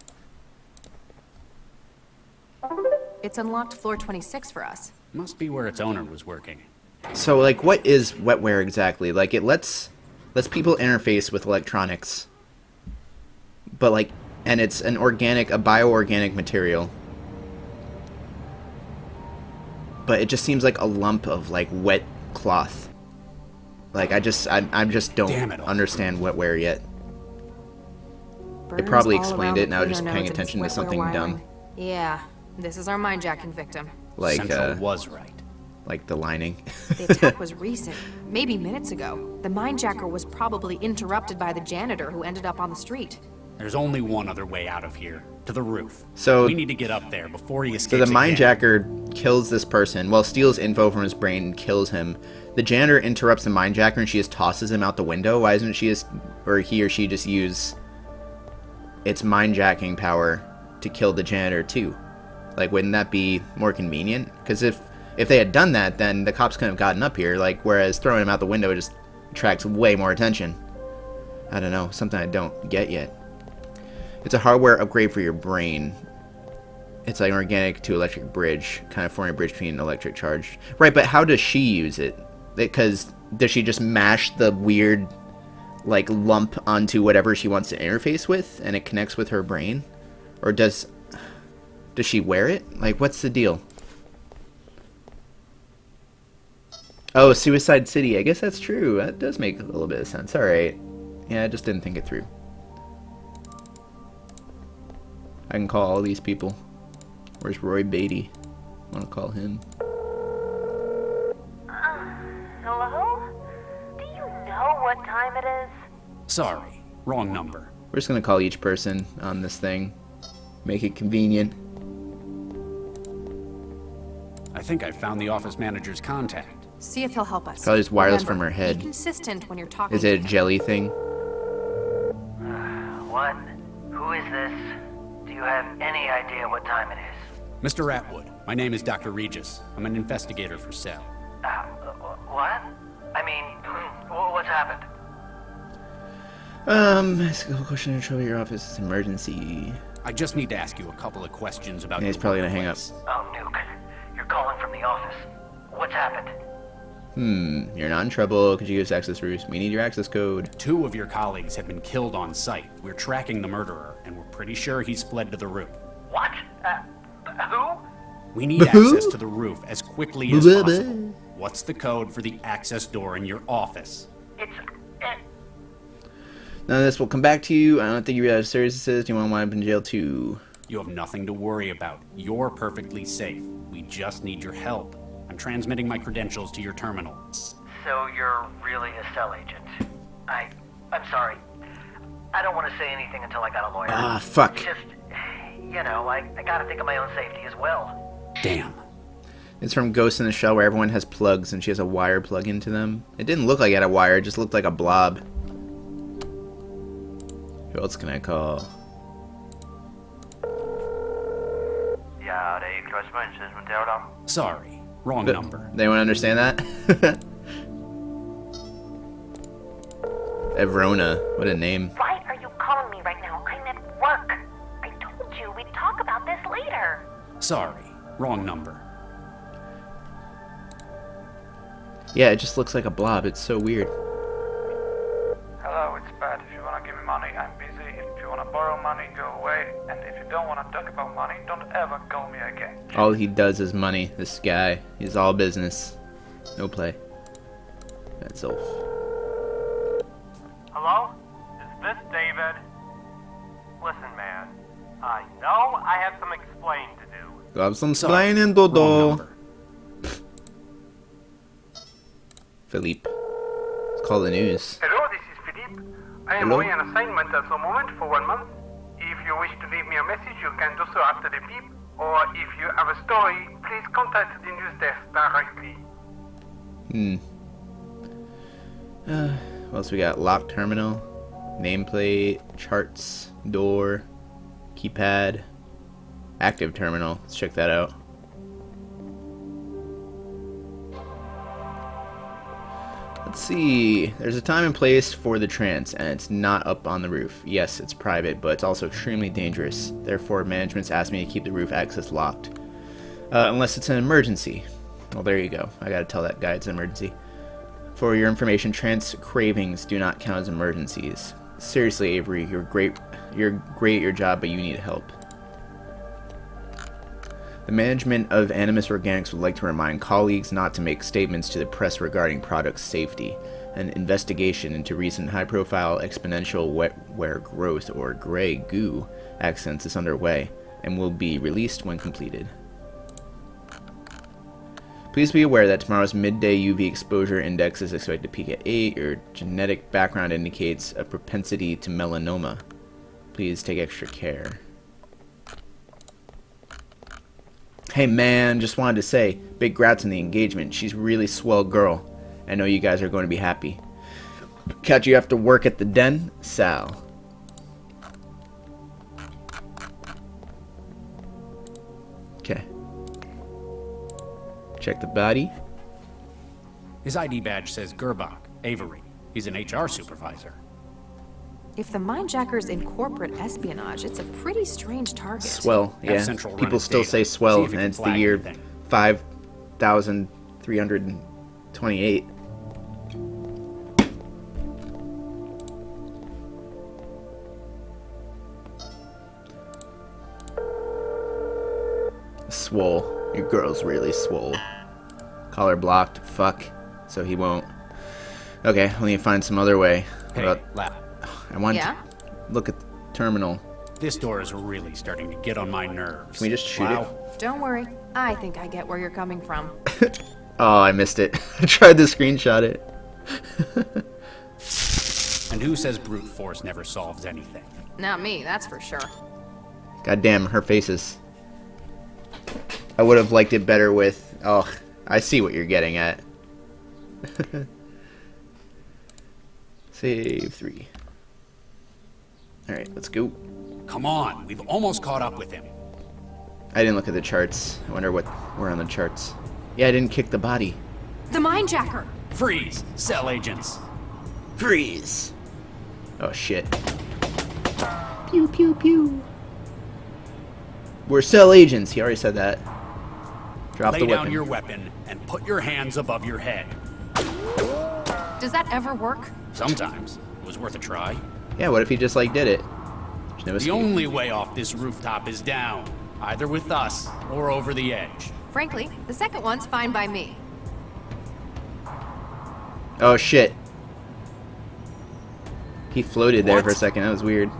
It's unlocked floor 26 for us. Must be where its owner was working. So, like, what is wetware exactly? Like, it lets people interface with electronics. But, like, and it's a bioorganic material. But it just seems like a lump of, like, wet cloth. Like, I just don't Damn it all. understand wetware yet. Burns probably all explained around it, and I was the just cleaner paying nodes of this attention to wetware something dumb. wiring. Yeah, this is our mindjacking victim. Like, Central was right. like the lining. The attack was recent, maybe minutes ago. The mindjacker was probably interrupted by the janitor who ended up on the street. There's only one other way out of here. To the roof. So- we need to get up there before he escapes So the again. mindjacker kills this person, well, steals info from his brain and kills him. The janitor interrupts the mindjacker and she just tosses him out the window. Why isn't she or he or she just use its mindjacking power to kill the janitor too? Like, wouldn't that be more convenient? Because if they had done that, then the cops couldn't have gotten up here. Like, whereas throwing him out the window just attracts way more attention. I don't know, something I don't get yet. It's a hardware upgrade for your brain. It's like an organic to electric bridge, kind of forming a bridge between electric charge. Right, but how does she use it? Because does she just mash the weird, like, lump onto whatever she wants to interface with, and it connects with her brain? Or does she wear it? Like, what's the deal? Oh, Suicide City. I guess that's true. That does make a little bit of sense. All right. Yeah, I just didn't think it through. I can call all these people. Where's Roy Beatty? I want to call him. Hello? Do you know what time it is? Sorry, wrong number. We're just going to call each person on this thing. Make it convenient. I think I found the office manager's contact. See if he'll help us. Probably just wireless Remember, from her head. Be consistent when you're talking. Is it a jelly thing? What? Who is this? Do you have any idea what time it is? Mr. Atwood, my name is Dr. Regis. I'm an investigator for Cell. What? I mean, what's happened? Ask a question to trouble your office. It's an emergency. I just need to ask you a couple of questions about Yeah, he's your probably gonna hang up. workplace. Oh, Nuke. You're calling from the office. What's happened? You're not in trouble. Could you give us access routes? We need your access code. 2 of your colleagues have been killed on site. We're tracking the murderer, and we're pretty sure he's fled to the roof. What? Who? We need access to the roof as quickly as possible. What's the code for the access door in your office? It's... None of this will come back to you. I don't think you realize how serious this is. Do you want to wind up in jail too? You have nothing to worry about. You're perfectly safe. We just need your help. I'm transmitting my credentials to your terminal. So you're really a cell agent. I'm sorry. I don't want to say anything until I got a lawyer. Ah, fuck. It's just, you know, I gotta think of my own safety as well. Damn. It's from Ghost in the Shell, where everyone has plugs and she has a wire plug into them. It didn't look like it had a wire, it just looked like a blob. Who else can I call? Sorry, wrong number. They won't understand that? Evrona, what a name. Why are you calling me right now? I'm at work. I told you we'd talk about this later. Sorry, wrong number. Yeah, it just looks like a blob. It's so weird. money, go away. And if you don't want to talk about money, don't ever call me again. All he does is money. This guy. He's all business. No play. That's all. Hello? Is this David? Listen, man. I know I have some explaining to do. Got some explaining to do. Philippe. Let's call the news. Hello, this is Philippe. I am Hello? away on assignment at the moment for 1 month. If you wish to leave me a message, you can do so after the beep. Or if you have a story, please contact the news desk directly. What else we got? Lock terminal, nameplate, charts, door, keypad, active terminal. Let's check that out. Let's see. There's a time and place for the trance, and it's not up on the roof. Yes, it's private, but it's also extremely dangerous. Therefore, management's asked me to keep the roof access locked. Unless it's an emergency. Well, there you go. I gotta tell that guy it's an emergency. For your information, trance cravings do not count as emergencies. Seriously, Avery, you're great at your job, but you need help. The management of Animus Organics would like to remind colleagues not to make statements to the press regarding product safety. An investigation into recent high-profile exponential wetware growth, or gray goo, accidents is underway and will be released when completed. Please be aware that tomorrow's midday UV exposure index is expected to peak at 8. Your genetic background indicates a propensity to melanoma. Please take extra care. Hey man, just wanted to say, big grats on the engagement. She's a really swell girl. I know you guys are going to be happy. Catch you after work at the den, Sal. Okay. Check the body. His ID badge says Gerbach, Avery. He's an HR supervisor. If the mindjacker's in corporate espionage, it's a pretty strange target. Swell, yeah. People still say swell, and it's the year 5,328. Swole. Your girl's really swole. Collar blocked. Fuck. So he won't. Okay, let me find some other way. Hey, Lap. I want to look at the terminal. This door is really starting to get on my nerves. Can we just shoot it? Don't worry. I think I get where you're coming from. Oh, I missed it. I tried to screenshot it. And who says brute force never solves anything? Not me, that's for sure. God damn, her faces. I would have liked it better with... Oh, I see what you're getting at. Save 3. Alright, let's go. Come on, we've almost caught up with him. I didn't look at the charts. I wonder what we're on the charts. Yeah, I didn't kick the body. The mindjacker! Freeze! Cell agents! Freeze! Oh shit. Pew pew pew. We're cell agents. He already said that. Drop the Lay down weapon. your weapon and put your hands above your head. Does that ever work? Sometimes. It was worth a try. Yeah, what if he just like did it? There's no The escape. only way off this rooftop is down, either with us or over the edge. Frankly, the second one's fine by me. Oh shit. He floated there What? for a second. That was weird.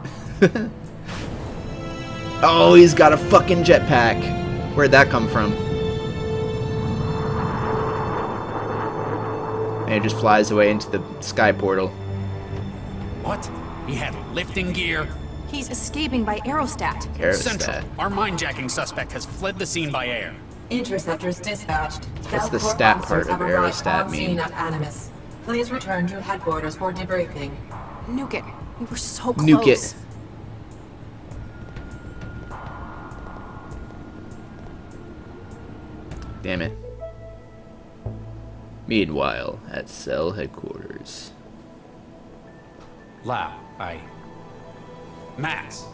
Oh, he's got a fucking jetpack. Where'd that come from? And it just flies away into the sky portal. What? He had lifting gear? He's escaping by aerostat. Central, our mindjacking suspect has fled the scene by air. Interceptors dispatched. What's the Delport stat officers part of have arrived aerostat on mean? scene at Animus. Please return to headquarters for debriefing. Nuke it. We were so close. Nuke it. Damn it. Meanwhile, at cell headquarters. Lau, Max.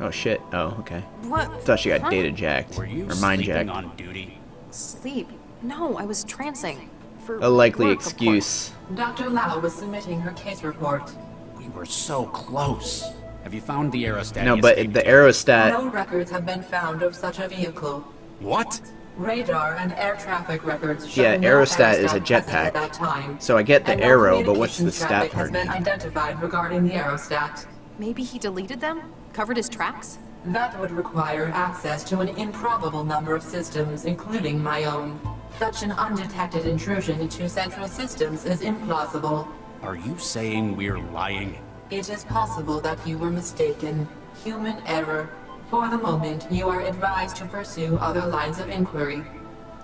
Oh shit. Oh, okay. What? Thought she got Huh? data jacked. Were you or mind sleeping jacked. on duty? Sleep? No, I was trancing. For A likely work, of excuse. Dr. Lau was submitting her case report. We were so close. Have you found the aerostat? No, but the aerostat... No records have been found of such a vehicle. What? Radar and air traffic records show Yeah, no aerostat is a present at that jetpack. time. So I get the And no arrow, but what's the communications stat traffic part? has been identified regarding the aerostat. Maybe he deleted them? Covered his tracks? That would require access to an improbable number of systems, including my own. Such an undetected intrusion into central systems is implausible. Are you saying we're lying? It is possible that you were mistaken. Human error. For the moment, you are advised to pursue other lines of inquiry.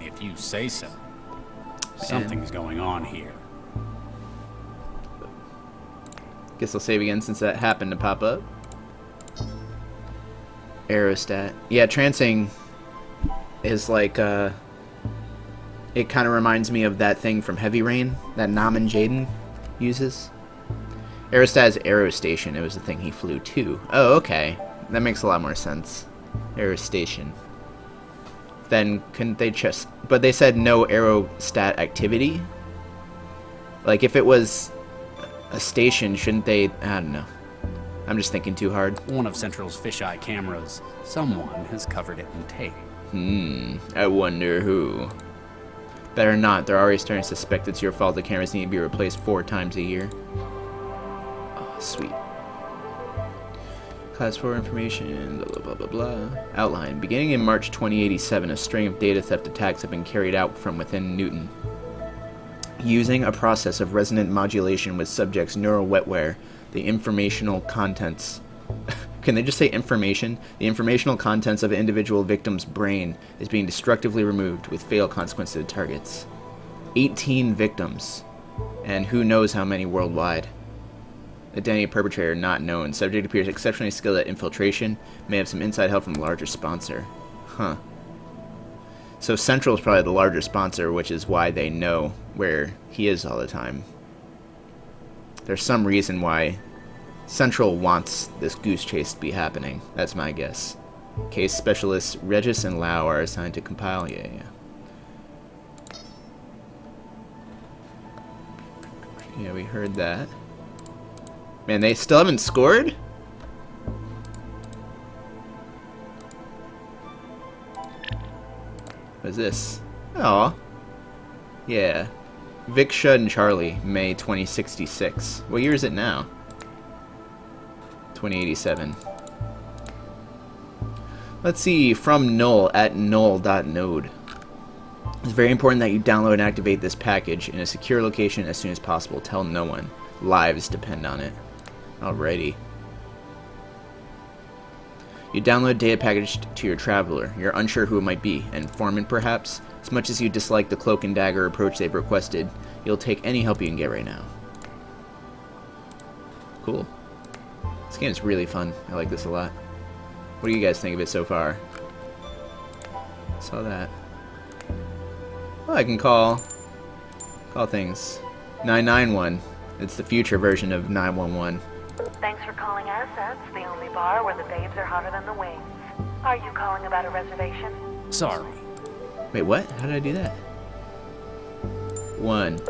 If you say so. Something's going on here. Guess I'll save again since that happened to pop up. Aerostat. Yeah, trancing is like, it kind of reminds me of that thing from Heavy Rain that Nam and Jaden uses. Aerostat is Aerostation. It was the thing he flew to. Oh, okay. That makes a lot more sense. Aerostation. Then couldn't they just... But they said no aerostat activity? Like, if it was a station, shouldn't they... I don't know. I'm just thinking too hard. One of Central's fisheye cameras. Someone has covered it in tape. I wonder who. Better not. They're already starting to suspect it's your fault the cameras need to be replaced 4 times a year. Oh, sweet. Class 4 information, blah, blah, blah, blah, blah. Outline. Beginning in March 2087, a string of data theft attacks have been carried out from within Newton. Using a process of resonant modulation with subjects' neural wetware, the informational contents... Can they just say information? The informational contents of an individual victim's brain is being destructively removed with fatal consequences to targets. 18 victims. And who knows how many worldwide. Identity of perpetrator not known. Subject appears exceptionally skilled at infiltration. May have some inside help from a larger sponsor. Huh. So Central is probably the larger sponsor, which is why they know where he is all the time. There's some reason why Central wants this goose chase to be happening. That's my guess. Case specialists Regis and Lau are assigned to compile. Yeah. Yeah, we heard that. Man, they still haven't scored? What is this? Oh. Yeah. Vic, Shud, and Charlie, May 2066. What year is it now? 2087. Let's see, from null at null.node. It's very important that you download and activate this package in a secure location as soon as possible. Tell no one. Lives depend on it. Alrighty. You download data package to your traveler. You're unsure who it might be. An informant, perhaps? As much as you dislike the cloak and dagger approach they've requested, you'll take any help you can get right now. Cool. This game is really fun. I like this a lot. What do you guys think of it so far? Saw that. Oh, I can call things. 991. It's the future version of 911. Thanks for calling Assets, the only bar where the babes are hotter than the wings. Are you calling about a reservation? Sorry. Wait, what? How did I do that? 1. If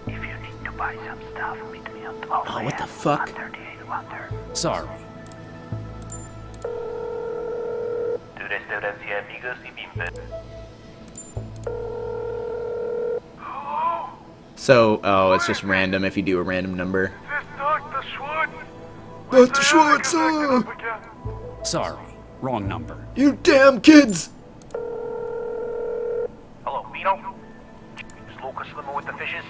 you need to buy some stuff, meet me on 12 Oh, what the fuck? 38 Water. Sorry. Tu restaurancia amigos y bimbe. So, oh, it's just random if you do a random number. Dr. Schwartz! Dr. Schwartz! Sorry. Wrong number. You damn kids! Hello, Vito? Is Lucas slimming with the fishes?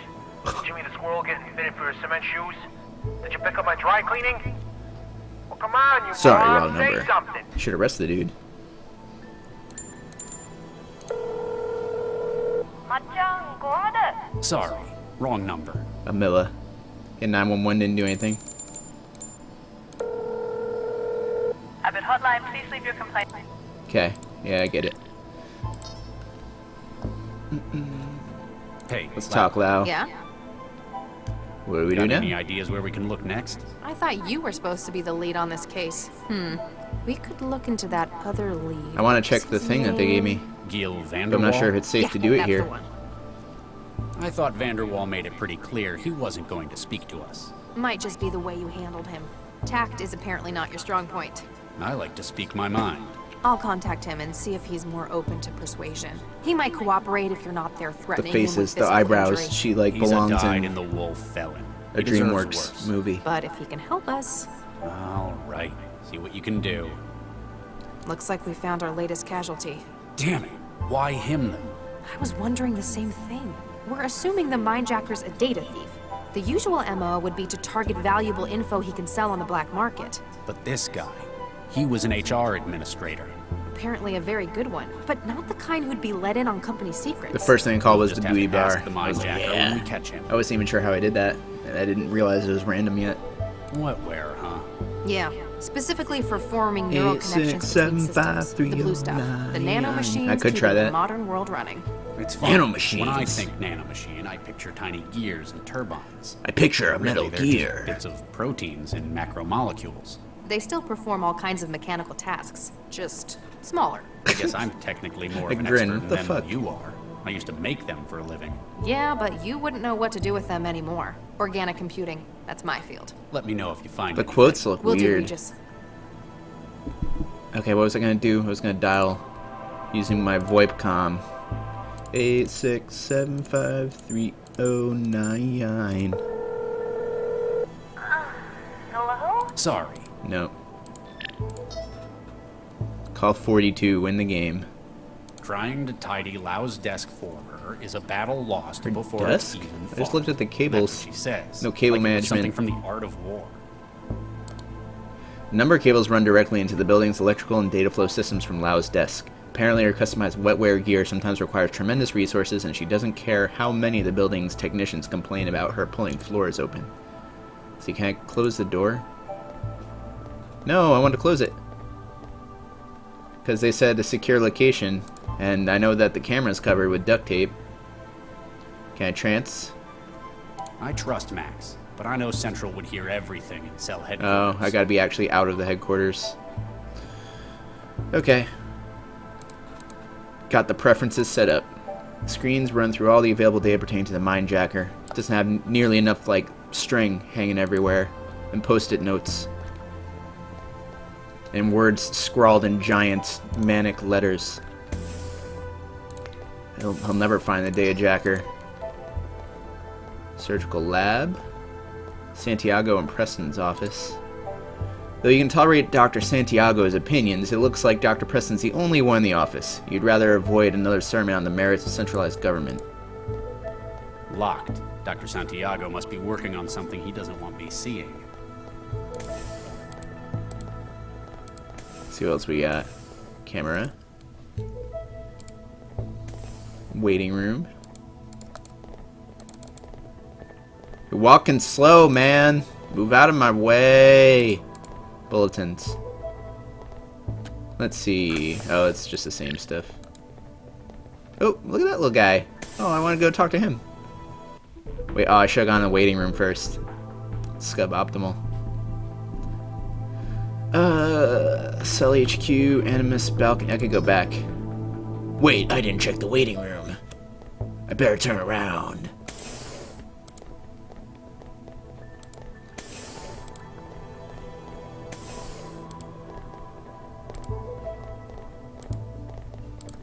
Jimmy the squirrel getting fitted for his cement shoes? Did you pick up my dry cleaning? Well, come on, you Sorry, moron, wrong say number. something. Should arrest the dude. Sorry. Wrong number. Amilla. And 911 didn't do anything. Abbott Hotline, please leave your complaint. Okay. Yeah, I get it. Hey, Let's talk, Lau. Yeah? What do we do Got now? any ideas where we can look next? I thought you were supposed to be the lead on this case. We could look into that other lead. I want to check the thing that they gave me. Gil Vanderwall? But I'm not sure if it's safe to do it that's here. the one. I thought Vanderwall made it pretty clear he wasn't going to speak to us. Might just be the way you handled him. Tact is apparently not your strong point. I like to speak my mind. I'll contact him and see if he's more open to persuasion. He might cooperate if you're not there The threatening him with faces, the physical eyebrows. injury. She like He's belongs a in dyed-in-the-wool felon. a He deserves DreamWorks worse. movie. But if he can help us... All right. See what you can do. Looks like we found our latest casualty. Damn it. Why him, then? I was wondering the same thing. We're assuming the mindjacker's a data thief. The usual MO would be to target valuable info he can sell on the black market. But this guy, he was an HR administrator. Apparently a very good one, but not the kind who'd be let in on company secrets. The first thing I called was Just the have to booty ask bar. the I was like, mindjacker yeah. when we catch him. I wasn't even sure how I did that, and I didn't realize it was random yet. What, where, huh? Yeah, specifically for forming neural 8, 6, connections 7, between 5, systems. 3, The blue stuff. 9. The nanomachines I could try keeping that. the modern world running. It's fun. Nanomachines. When I think nanomachine, I picture tiny gears and turbines. I picture a metal Really, they're just gear. bits of proteins and macromolecules. They still perform all kinds of mechanical tasks, just smaller. I guess I'm technically more I of an grin. expert What in the them fuck? than you are. I used to make them for a living. Yeah, but you wouldn't know what to do with them anymore. Organic computing, that's my field. Let me know if you find The anything. quotes look We'll do, weird. Regis. Okay, what was I gonna do? I was gonna dial using my VoIP comm. 8675309. Hello? Sorry. No. Call 42. Win the game. Trying to tidy Lau's desk for her is a battle lost before desk? it's even I just fought. looked at the cables. That's what she says. No cable Like it was something management. from the art of war. A number of cables run directly into the building's electrical and data flow systems from Lau's desk. Apparently, her customized wetware gear sometimes requires tremendous resources, and she doesn't care how many of the building's technicians complain about her pulling floors open. See, can I close the door? No, I want to close it. Because they said a secure location, and I know that the camera's covered with duct tape. Can I trance? I trust Max, but I know Central would hear everything and sell Oh, headquarters. I gotta be actually out of the headquarters. Okay. Got the preferences set up. Screens run through all the available data pertaining to the mindjacker. Doesn't have nearly enough, like, string hanging everywhere. And post-it notes. And words scrawled in giant, manic letters. He'll never find the data jacker. Surgical lab. Santiago and Preston's office. Though you can tolerate Dr. Santiago's opinions, it looks like Dr. Preston's the only one in the office. You'd rather avoid another sermon on the merits of centralized government. Locked. Dr. Santiago must be working on something he doesn't want me seeing. See what else we got. Camera. Waiting room. You're walking slow, man. Move out of my way. Bulletins. Let's see. Oh, it's just the same stuff. Oh, look at that little guy. Oh, I want to go talk to him. Wait, oh, I should have gone in the waiting room first. Scub optimal. Cell HQ, Animus, balcony. I could go back. Wait, I didn't check the waiting room. I better turn around.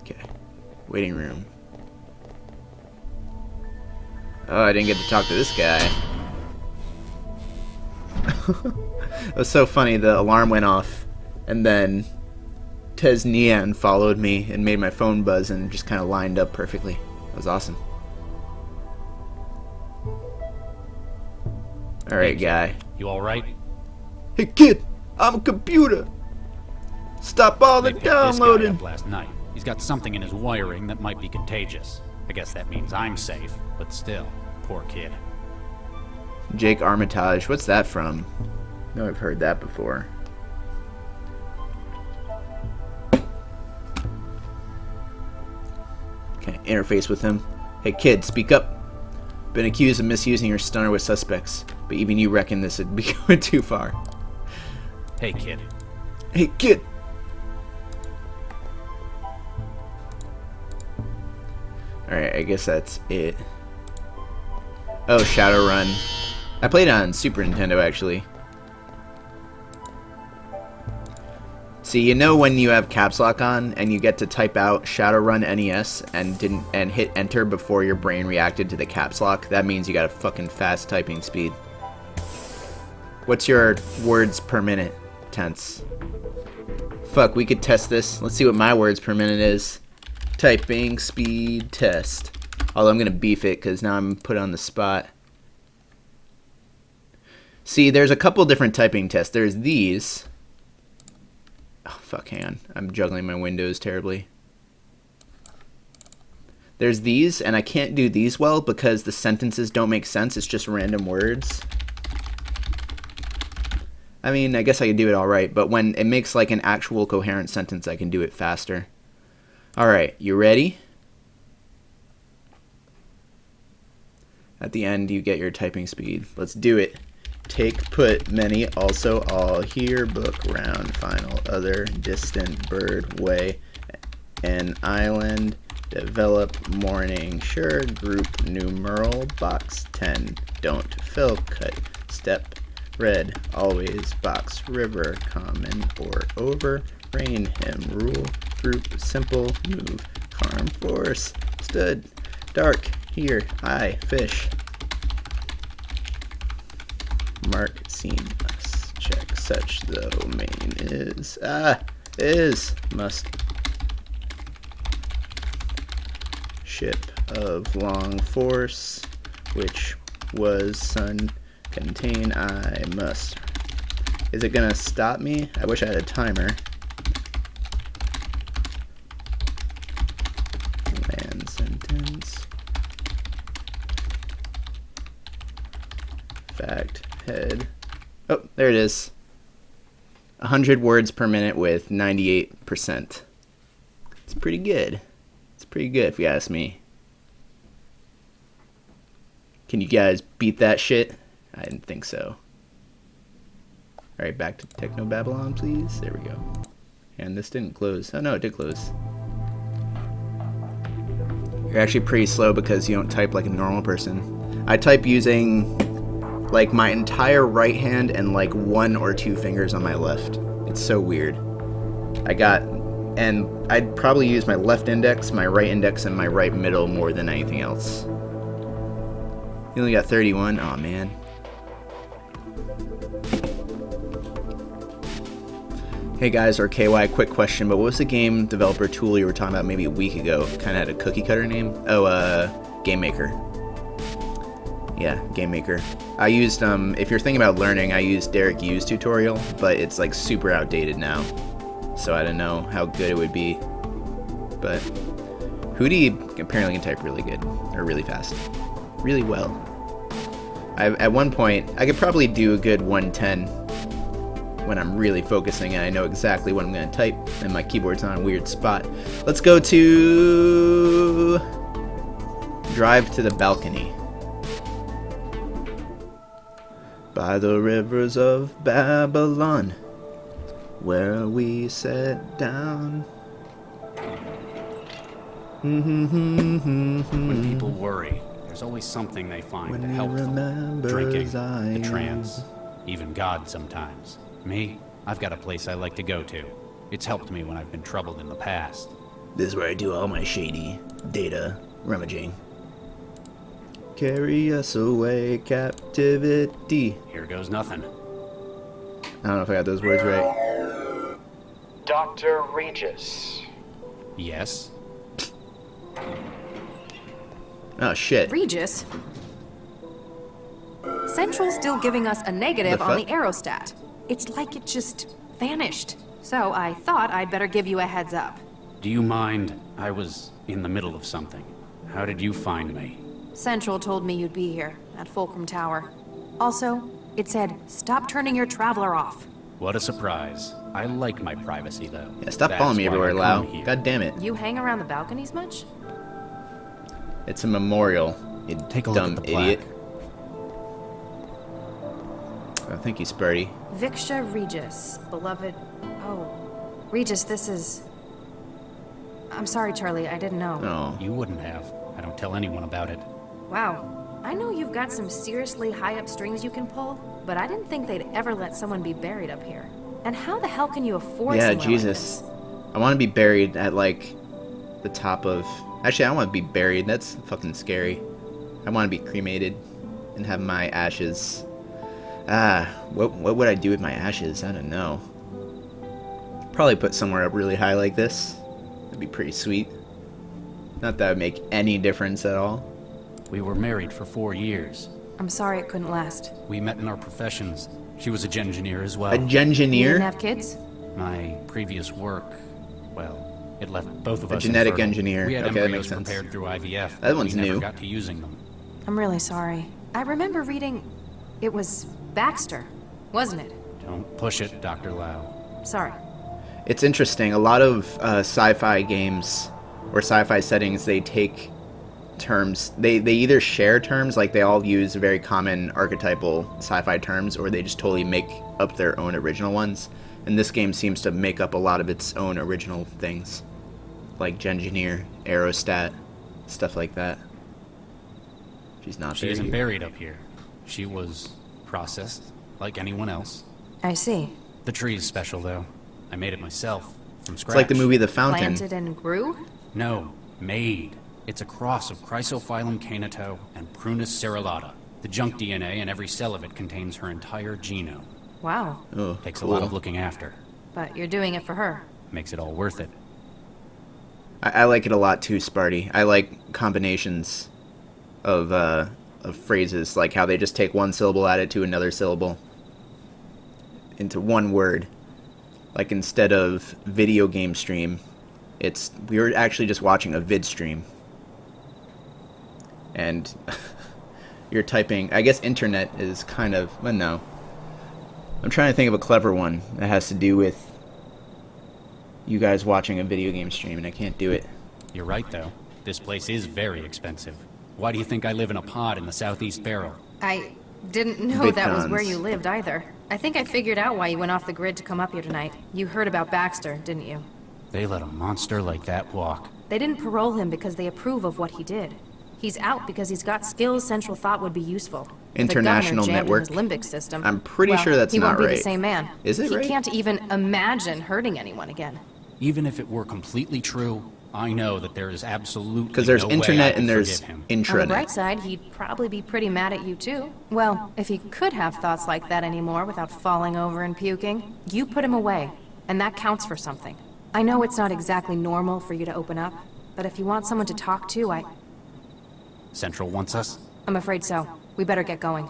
Okay. Waiting room. Oh, I didn't get to talk to this guy. It was so funny, the alarm went off, and then Tez Nian followed me and made my phone buzz and just kind of lined up perfectly. It was awesome. Alright, guy. You alright? Hey, kid! I'm a computer! Stop all the They picked this guy downloading! up last night. He's got something in his wiring that might be contagious. I guess that means I'm safe, but still, poor kid. Jake Armitage, what's that from? I know I've heard that before. Okay, interface with him. Hey kid, speak up. Been accused of misusing your stunner with suspects, but even you reckon this would be going too far. Hey, kid. Hey kid! Alright, I guess that's it. Oh, Shadowrun. I played it on Super Nintendo, actually. See, you know when you have caps lock on and you get to type out Shadowrun NES and hit enter before your brain reacted to the caps lock? That means you got a fucking fast typing speed. What's your words per minute, Tense? Fuck, we could test this. Let's see what my words per minute is. Typing speed test. Although I'm gonna beef it because now I'm put on the spot. See, there's a couple different typing tests. There's these. Oh, fuck, hang on. I'm juggling my windows terribly. There's these, and I can't do these well because the sentences don't make sense. It's just random words. I mean, I guess I can do it all right, but when it makes like an actual coherent sentence, I can do it faster. All right, you ready? At the end, you get your typing speed. Let's do it. Take, put, many, also, all, here, book, round, final, other, distant, bird, way, an island, develop, morning, sure, group, numeral, box, 10, don't, fill, cut, step, red, always, box, river, common, or over, rain, him, rule, group, simple, move, harm, force, stood, dark, here, high, fish. Mark, seen, us, check, such, though, main, is, is, must, ship of long force, which was, sun, contain, I must. Is it gonna stop me? I wish I had a timer. Land sentence. Fact, head. Oh, there it is. 100 words per minute with 98%. It's pretty good. It's pretty good if you ask me. Can you guys beat that shit? I didn't think so. Alright, back to Technobabylon, please. There we go. And this didn't close. Oh no, it did close. You're actually pretty slow because you don't type like a normal person. I type using like my entire right hand and like 1 or 2 fingers on my left. It's so weird. And I'd probably use my left index, my right index, and my right middle more than anything else. You only got 31? Aw, man. Hey guys, or KY, quick question, but what was the game developer tool you were talking about maybe a week ago? Kind of had a cookie cutter name? Oh, Game Maker. Yeah, Game Maker. I used, if you're thinking about learning, I used Derek Yu's tutorial, but it's like super outdated now. So I don't know how good it would be. But Hootie apparently can type really good, or really fast. Really well. At one point, I could probably do a good 110 when I'm really focusing and I know exactly what I'm going to type and my keyboard's on a weird spot. Let's go to drive to the balcony. By the rivers of Babylon, where we sat down. When people worry, there's always something they find to help them. Drinking, the trance, even God sometimes. Me, I've got a place I like to go to. It's helped me when I've been troubled in the past. This is where I do all my shady data rummaging. Carry us away, captivity. Here goes nothing. I don't know if I got those words right. Dr. Regis. Yes? Oh, shit. Regis? Central's still giving us a negative on the aerostat. It's like it just vanished. So I thought I'd better give you a heads up. Do you mind? I was in the middle of something. How did you find me? Central told me you'd be here, at Fulcrum Tower. Also, it said, stop turning your traveler off. What a surprise. I like my privacy, though. Yeah, stop following me everywhere, Lau. God damn it. You hang around the balconies much? It's a memorial, you Take a look dumb at the idiot. plaque. Oh, thank you, Spurty. Viksha Regis, beloved... Oh, Regis, this is... I'm sorry, Charlie, I didn't know. Oh. You wouldn't have. I don't tell anyone about it. Wow. I know you've got some seriously high-up strings you can pull, but I didn't think they'd ever let someone be buried up here. And how the hell can you afford Yeah, somewhere Jesus. I want to be buried at, like, the top of... Actually, I don't want to be buried. That's fucking scary. I want to be cremated and have my ashes... what would I do with my ashes? I don't know. Probably put somewhere up really high like this. That'd be pretty sweet. Not that would make any difference at all. We were married for 4 years. like this? I'm sorry it couldn't last. We met in our professions. She was a gengineer as well. A gengineer? You didn't have kids? My previous work, well, it left both of us genetic infertile. engineer. We had Okay, that embryos makes sense. prepared through IVF. That one's we never new. got to using them. I'm really sorry. I remember reading... It was Baxter, wasn't it? Don't push it, Dr. Lau. Sorry. It's interesting. A lot of sci-fi games or sci-fi settings, they take terms. They either share terms, like they all use very common archetypal sci-fi terms, or they just totally make up their own original ones. And this game seems to make up a lot of its own original things, like Gengineer, Aerostat, stuff like that. She's not She there. isn't buried up here. She was processed, like anyone else. I see. The tree is special, though. I made it myself, from scratch. It's like the movie The Fountain. Planted and grew? No, made. It's a cross of Chrysophyllum canito and Prunus cerulata. The junk DNA in every cell of it contains her entire genome. Wow. Oh, Takes cool. a lot of looking after. But you're doing it for her. Makes it all worth it. I like it a lot too, Sparty. I like combinations of phrases, like how they just take one syllable, add it to another syllable into one word. Like instead of video game stream, we were actually just watching a vid stream. And you're typing, I guess internet is kind of, well, no. I'm trying to think of a clever one that has to do with you guys watching a video game stream, and I can't do it. You're right, though. This place is very expensive. Why do you think I live in a pod in the Southeast Barrel? I didn't know that was where Bitcoins. you lived either. I think I figured out why you went off the grid to come up here tonight. You heard about Baxter, didn't you? They let a monster like that walk. They didn't parole him because they approve of what he did. He's out because he's got skills Central thought would be useful. If the governor International jammed in network. his limbic system, I'm pretty well, sure that's he not won't be right. the same man. Is it he right? can't even imagine hurting anyone again. Even if it were completely true, I know that there is absolutely Because there's no way internet I and could there's forgive him. On the intranet. bright side, he'd probably be pretty mad at you too. Well, if he could have thoughts like that anymore without falling over and puking, you put him away, and that counts for something. I know it's not exactly normal for you to open up, but if you want someone to talk to, Central wants us? I'm afraid so. We better get going.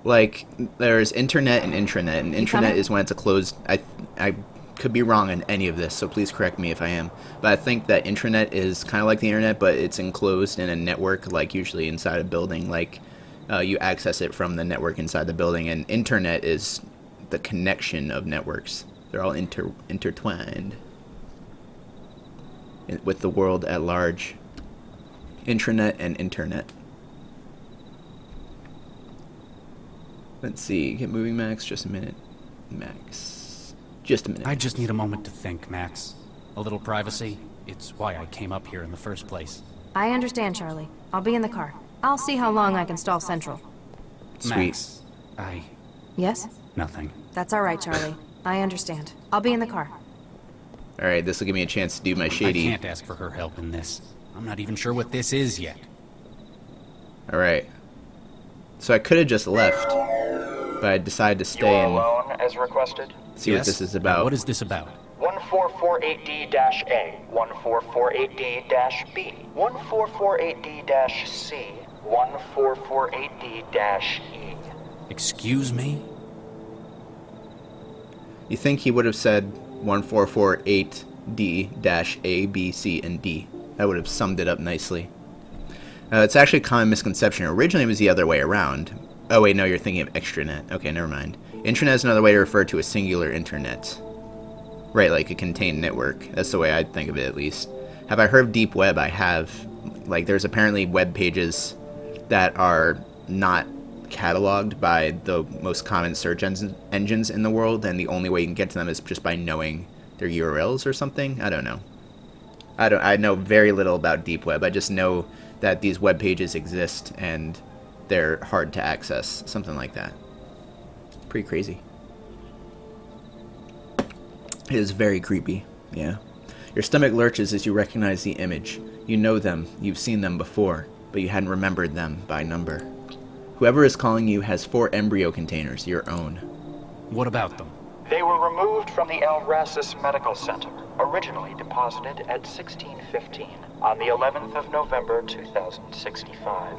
Like, there's internet and intranet, and You intranet coming? is when it's a closed... I could be wrong on any of this, so please correct me if I am. But I think that intranet is kind of like the internet, but it's enclosed in a network, like usually inside a building. Like, you access it from the network inside the building, and internet is the connection of networks. They're all intertwined with the world at large. Intranet and internet. Let's see. Get moving, Max. Just a minute. Max. Just a minute. I just need a moment to think, Max. A little privacy. It's why I came up here in the first place. I understand, Charlie. I'll be in the car. I'll see how long I can stall Central. Sweet. Max, Yes? Nothing. That's all right, Charlie. I understand. I'll be in the car. Alright, this will give me a chance to do my shady. I can't ask for her help in this. I'm not even sure what this is yet. Alright. So I could have just left, but I decided to You stay are and alone, as requested. see what this is about. What is this about? 1448D-A, 1448D-B, 1448D-C, 1448D-E. Excuse me? You think he would have said 1448D-A, B, C, and D. That would have summed it up nicely. It's actually a common misconception. Originally it was the other way around. Oh wait, no, you're thinking of extranet. Okay, never mind. Intranet is another way to refer to a singular internet. Right, like a contained network. That's the way I think of it, at least. Have I heard of deep web? I have. Like, there's apparently web pages that are not cataloged by the most common search engines in the world, and the only way you can get to them is just by knowing their URLs or something. I don't know. I know very little about deep web. I just know that these web pages exist and they're hard to access, something like that. Pretty crazy. It is very creepy, yeah. Your stomach lurches as you recognize the image. You know them, you've seen them before, but you hadn't remembered them by number. Whoever is calling you has 4 embryo containers, your own. What about them? They were removed from the Elrasis Medical Center, originally deposited at 1615 on the 11th of November 2065.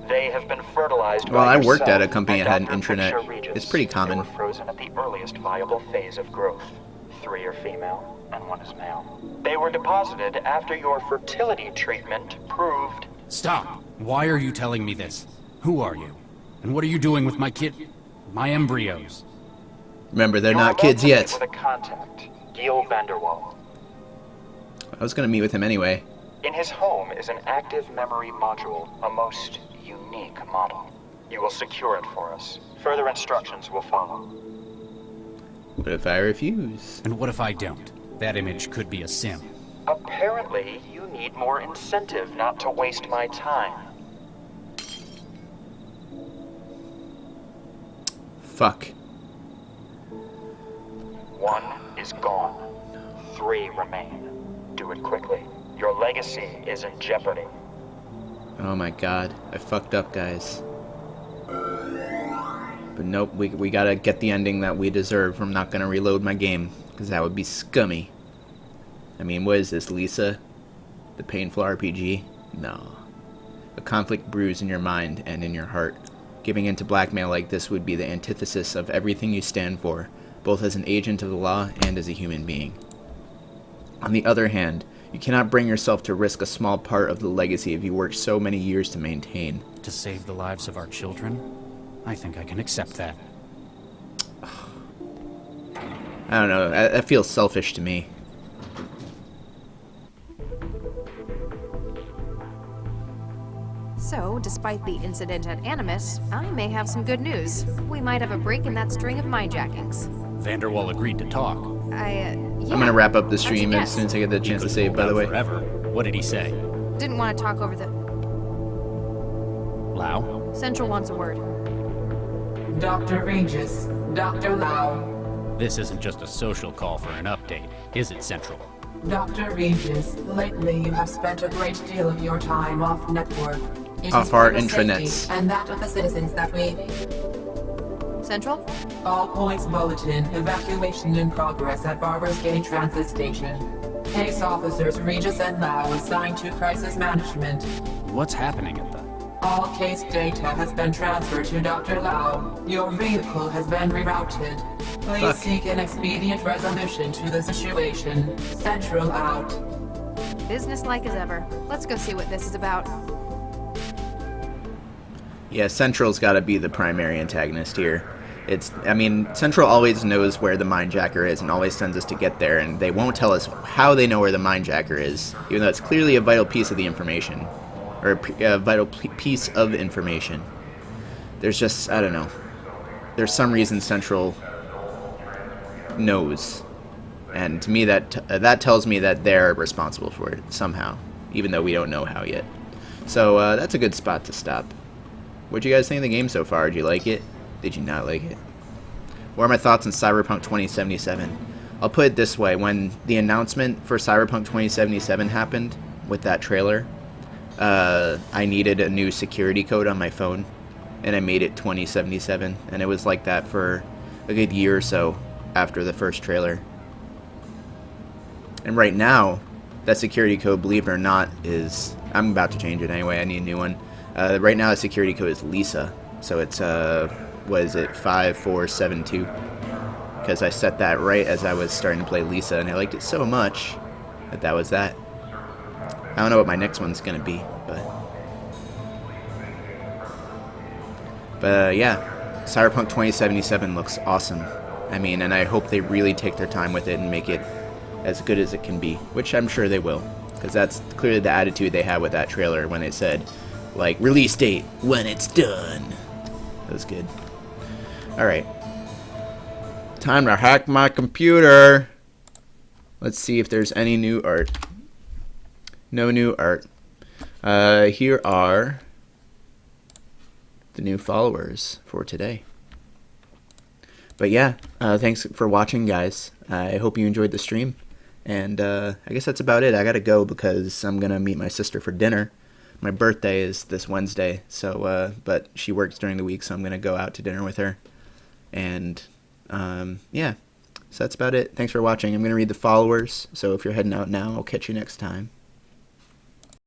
They have been fertilized Well, by I worked at a yourself company that and had an Dr. intranet. Fisher Regis. It's pretty common. They were frozen at the earliest viable phase of growth. 3 are female and 1 is male. They were deposited after your fertility treatment proved... Stop! Why are you telling me this? Who are you? And what are you doing with my kid... my embryos? Remember, they're You're not about kids to meet yet. with a contact, Gil Vanderwall. I was gonna meet with him anyway. In his home is an active memory module, a most unique model. You will secure it for us. Further instructions will follow. What if I refuse? And what if I don't? That image could be a sim. Apparently, you need more incentive not to waste my time. Fuck. 1 is gone. 3 remain. Do it quickly. Your legacy is in jeopardy. Oh my god. I fucked up, guys. But nope, we gotta get the ending that we deserve. I'm not gonna reload my game, because that would be scummy. I mean, what is this, Lisa? The painful RPG? No. A conflict brews in your mind and in your heart. Giving in to blackmail like this would be the antithesis of everything you stand for, both as an agent of the law and as a human being. On the other hand, you cannot bring yourself to risk a small part of the legacy if you worked so many years to maintain. To save the lives of our children? I think I can accept that. I don't know, that feels selfish to me. So, despite the incident at Animus, I may have some good news. We might have a break in that string of mindjackings. Vanderwall agreed to talk. Yeah. I'm gonna wrap up the How'd you stream as guess? soon as I get the He chance to could save, hold by the out way. Forever. What did he say? Didn't want to talk over the... Lau? Central wants a word. Dr. Regis, Dr. Lau. This isn't just a social call for an update, is it, Central? Dr. Regis, lately you have spent a great deal of your time off network. It Off is our for the intranets. safety and that of the citizens that we... Central? All points bulletin, evacuation in progress at Barber's Gate Transit Station. Case officers Regis and Lau assigned to crisis management. What's happening at the... All case data has been transferred to Dr. Lau. Your vehicle has been rerouted. Please Fuck. seek an expedient resolution to the situation. Central out. Business-like as ever. Let's go see what this is about. Yeah, Central's gotta be the primary antagonist here. I mean, Central always knows where the Mindjacker is and always sends us to get there, and they won't tell us how they know where the Mindjacker is, even though it's clearly a vital piece of the information. Or a vital piece of information. There's just, I don't know. There's some reason Central knows. And to me, that tells me that they're responsible for it, somehow. Even though we don't know how yet. So, that's a good spot to stop. What'd you guys think of the game so far? Did you like it? Did you not like it? What are my thoughts on Cyberpunk 2077? I'll put it this way. When the announcement for Cyberpunk 2077 happened, with that trailer, I needed a new security code on my phone, and I made it 2077, and it was like that for a good year or so after the first trailer. And right now, that security code, believe it or not, is... I'm about to change it anyway, I need a new one. Right now, the security code is Lisa, so it's, what is it, 5472? Because I set that right as I was starting to play Lisa, and I liked it so much that was that. I don't know what my next one's gonna be, but yeah, Cyberpunk 2077 looks awesome. I mean, and I hope they really take their time with it and make it as good as it can be, which I'm sure they will, because that's clearly the attitude they had with that trailer when it said, like, release date when it's done. That was good. Alright. Time to hack my computer. Let's see if there's any new art. No new art. Here are the new followers for today. But yeah, thanks for watching, guys. I hope you enjoyed the stream. And I guess that's about it. I gotta go because I'm gonna meet my sister for dinner. My birthday is this Wednesday, so but she works during the week, so I'm gonna go out to dinner with her. And yeah, so that's about it. Thanks for watching. I'm gonna read the followers, so if you're heading out now, I'll catch you next time.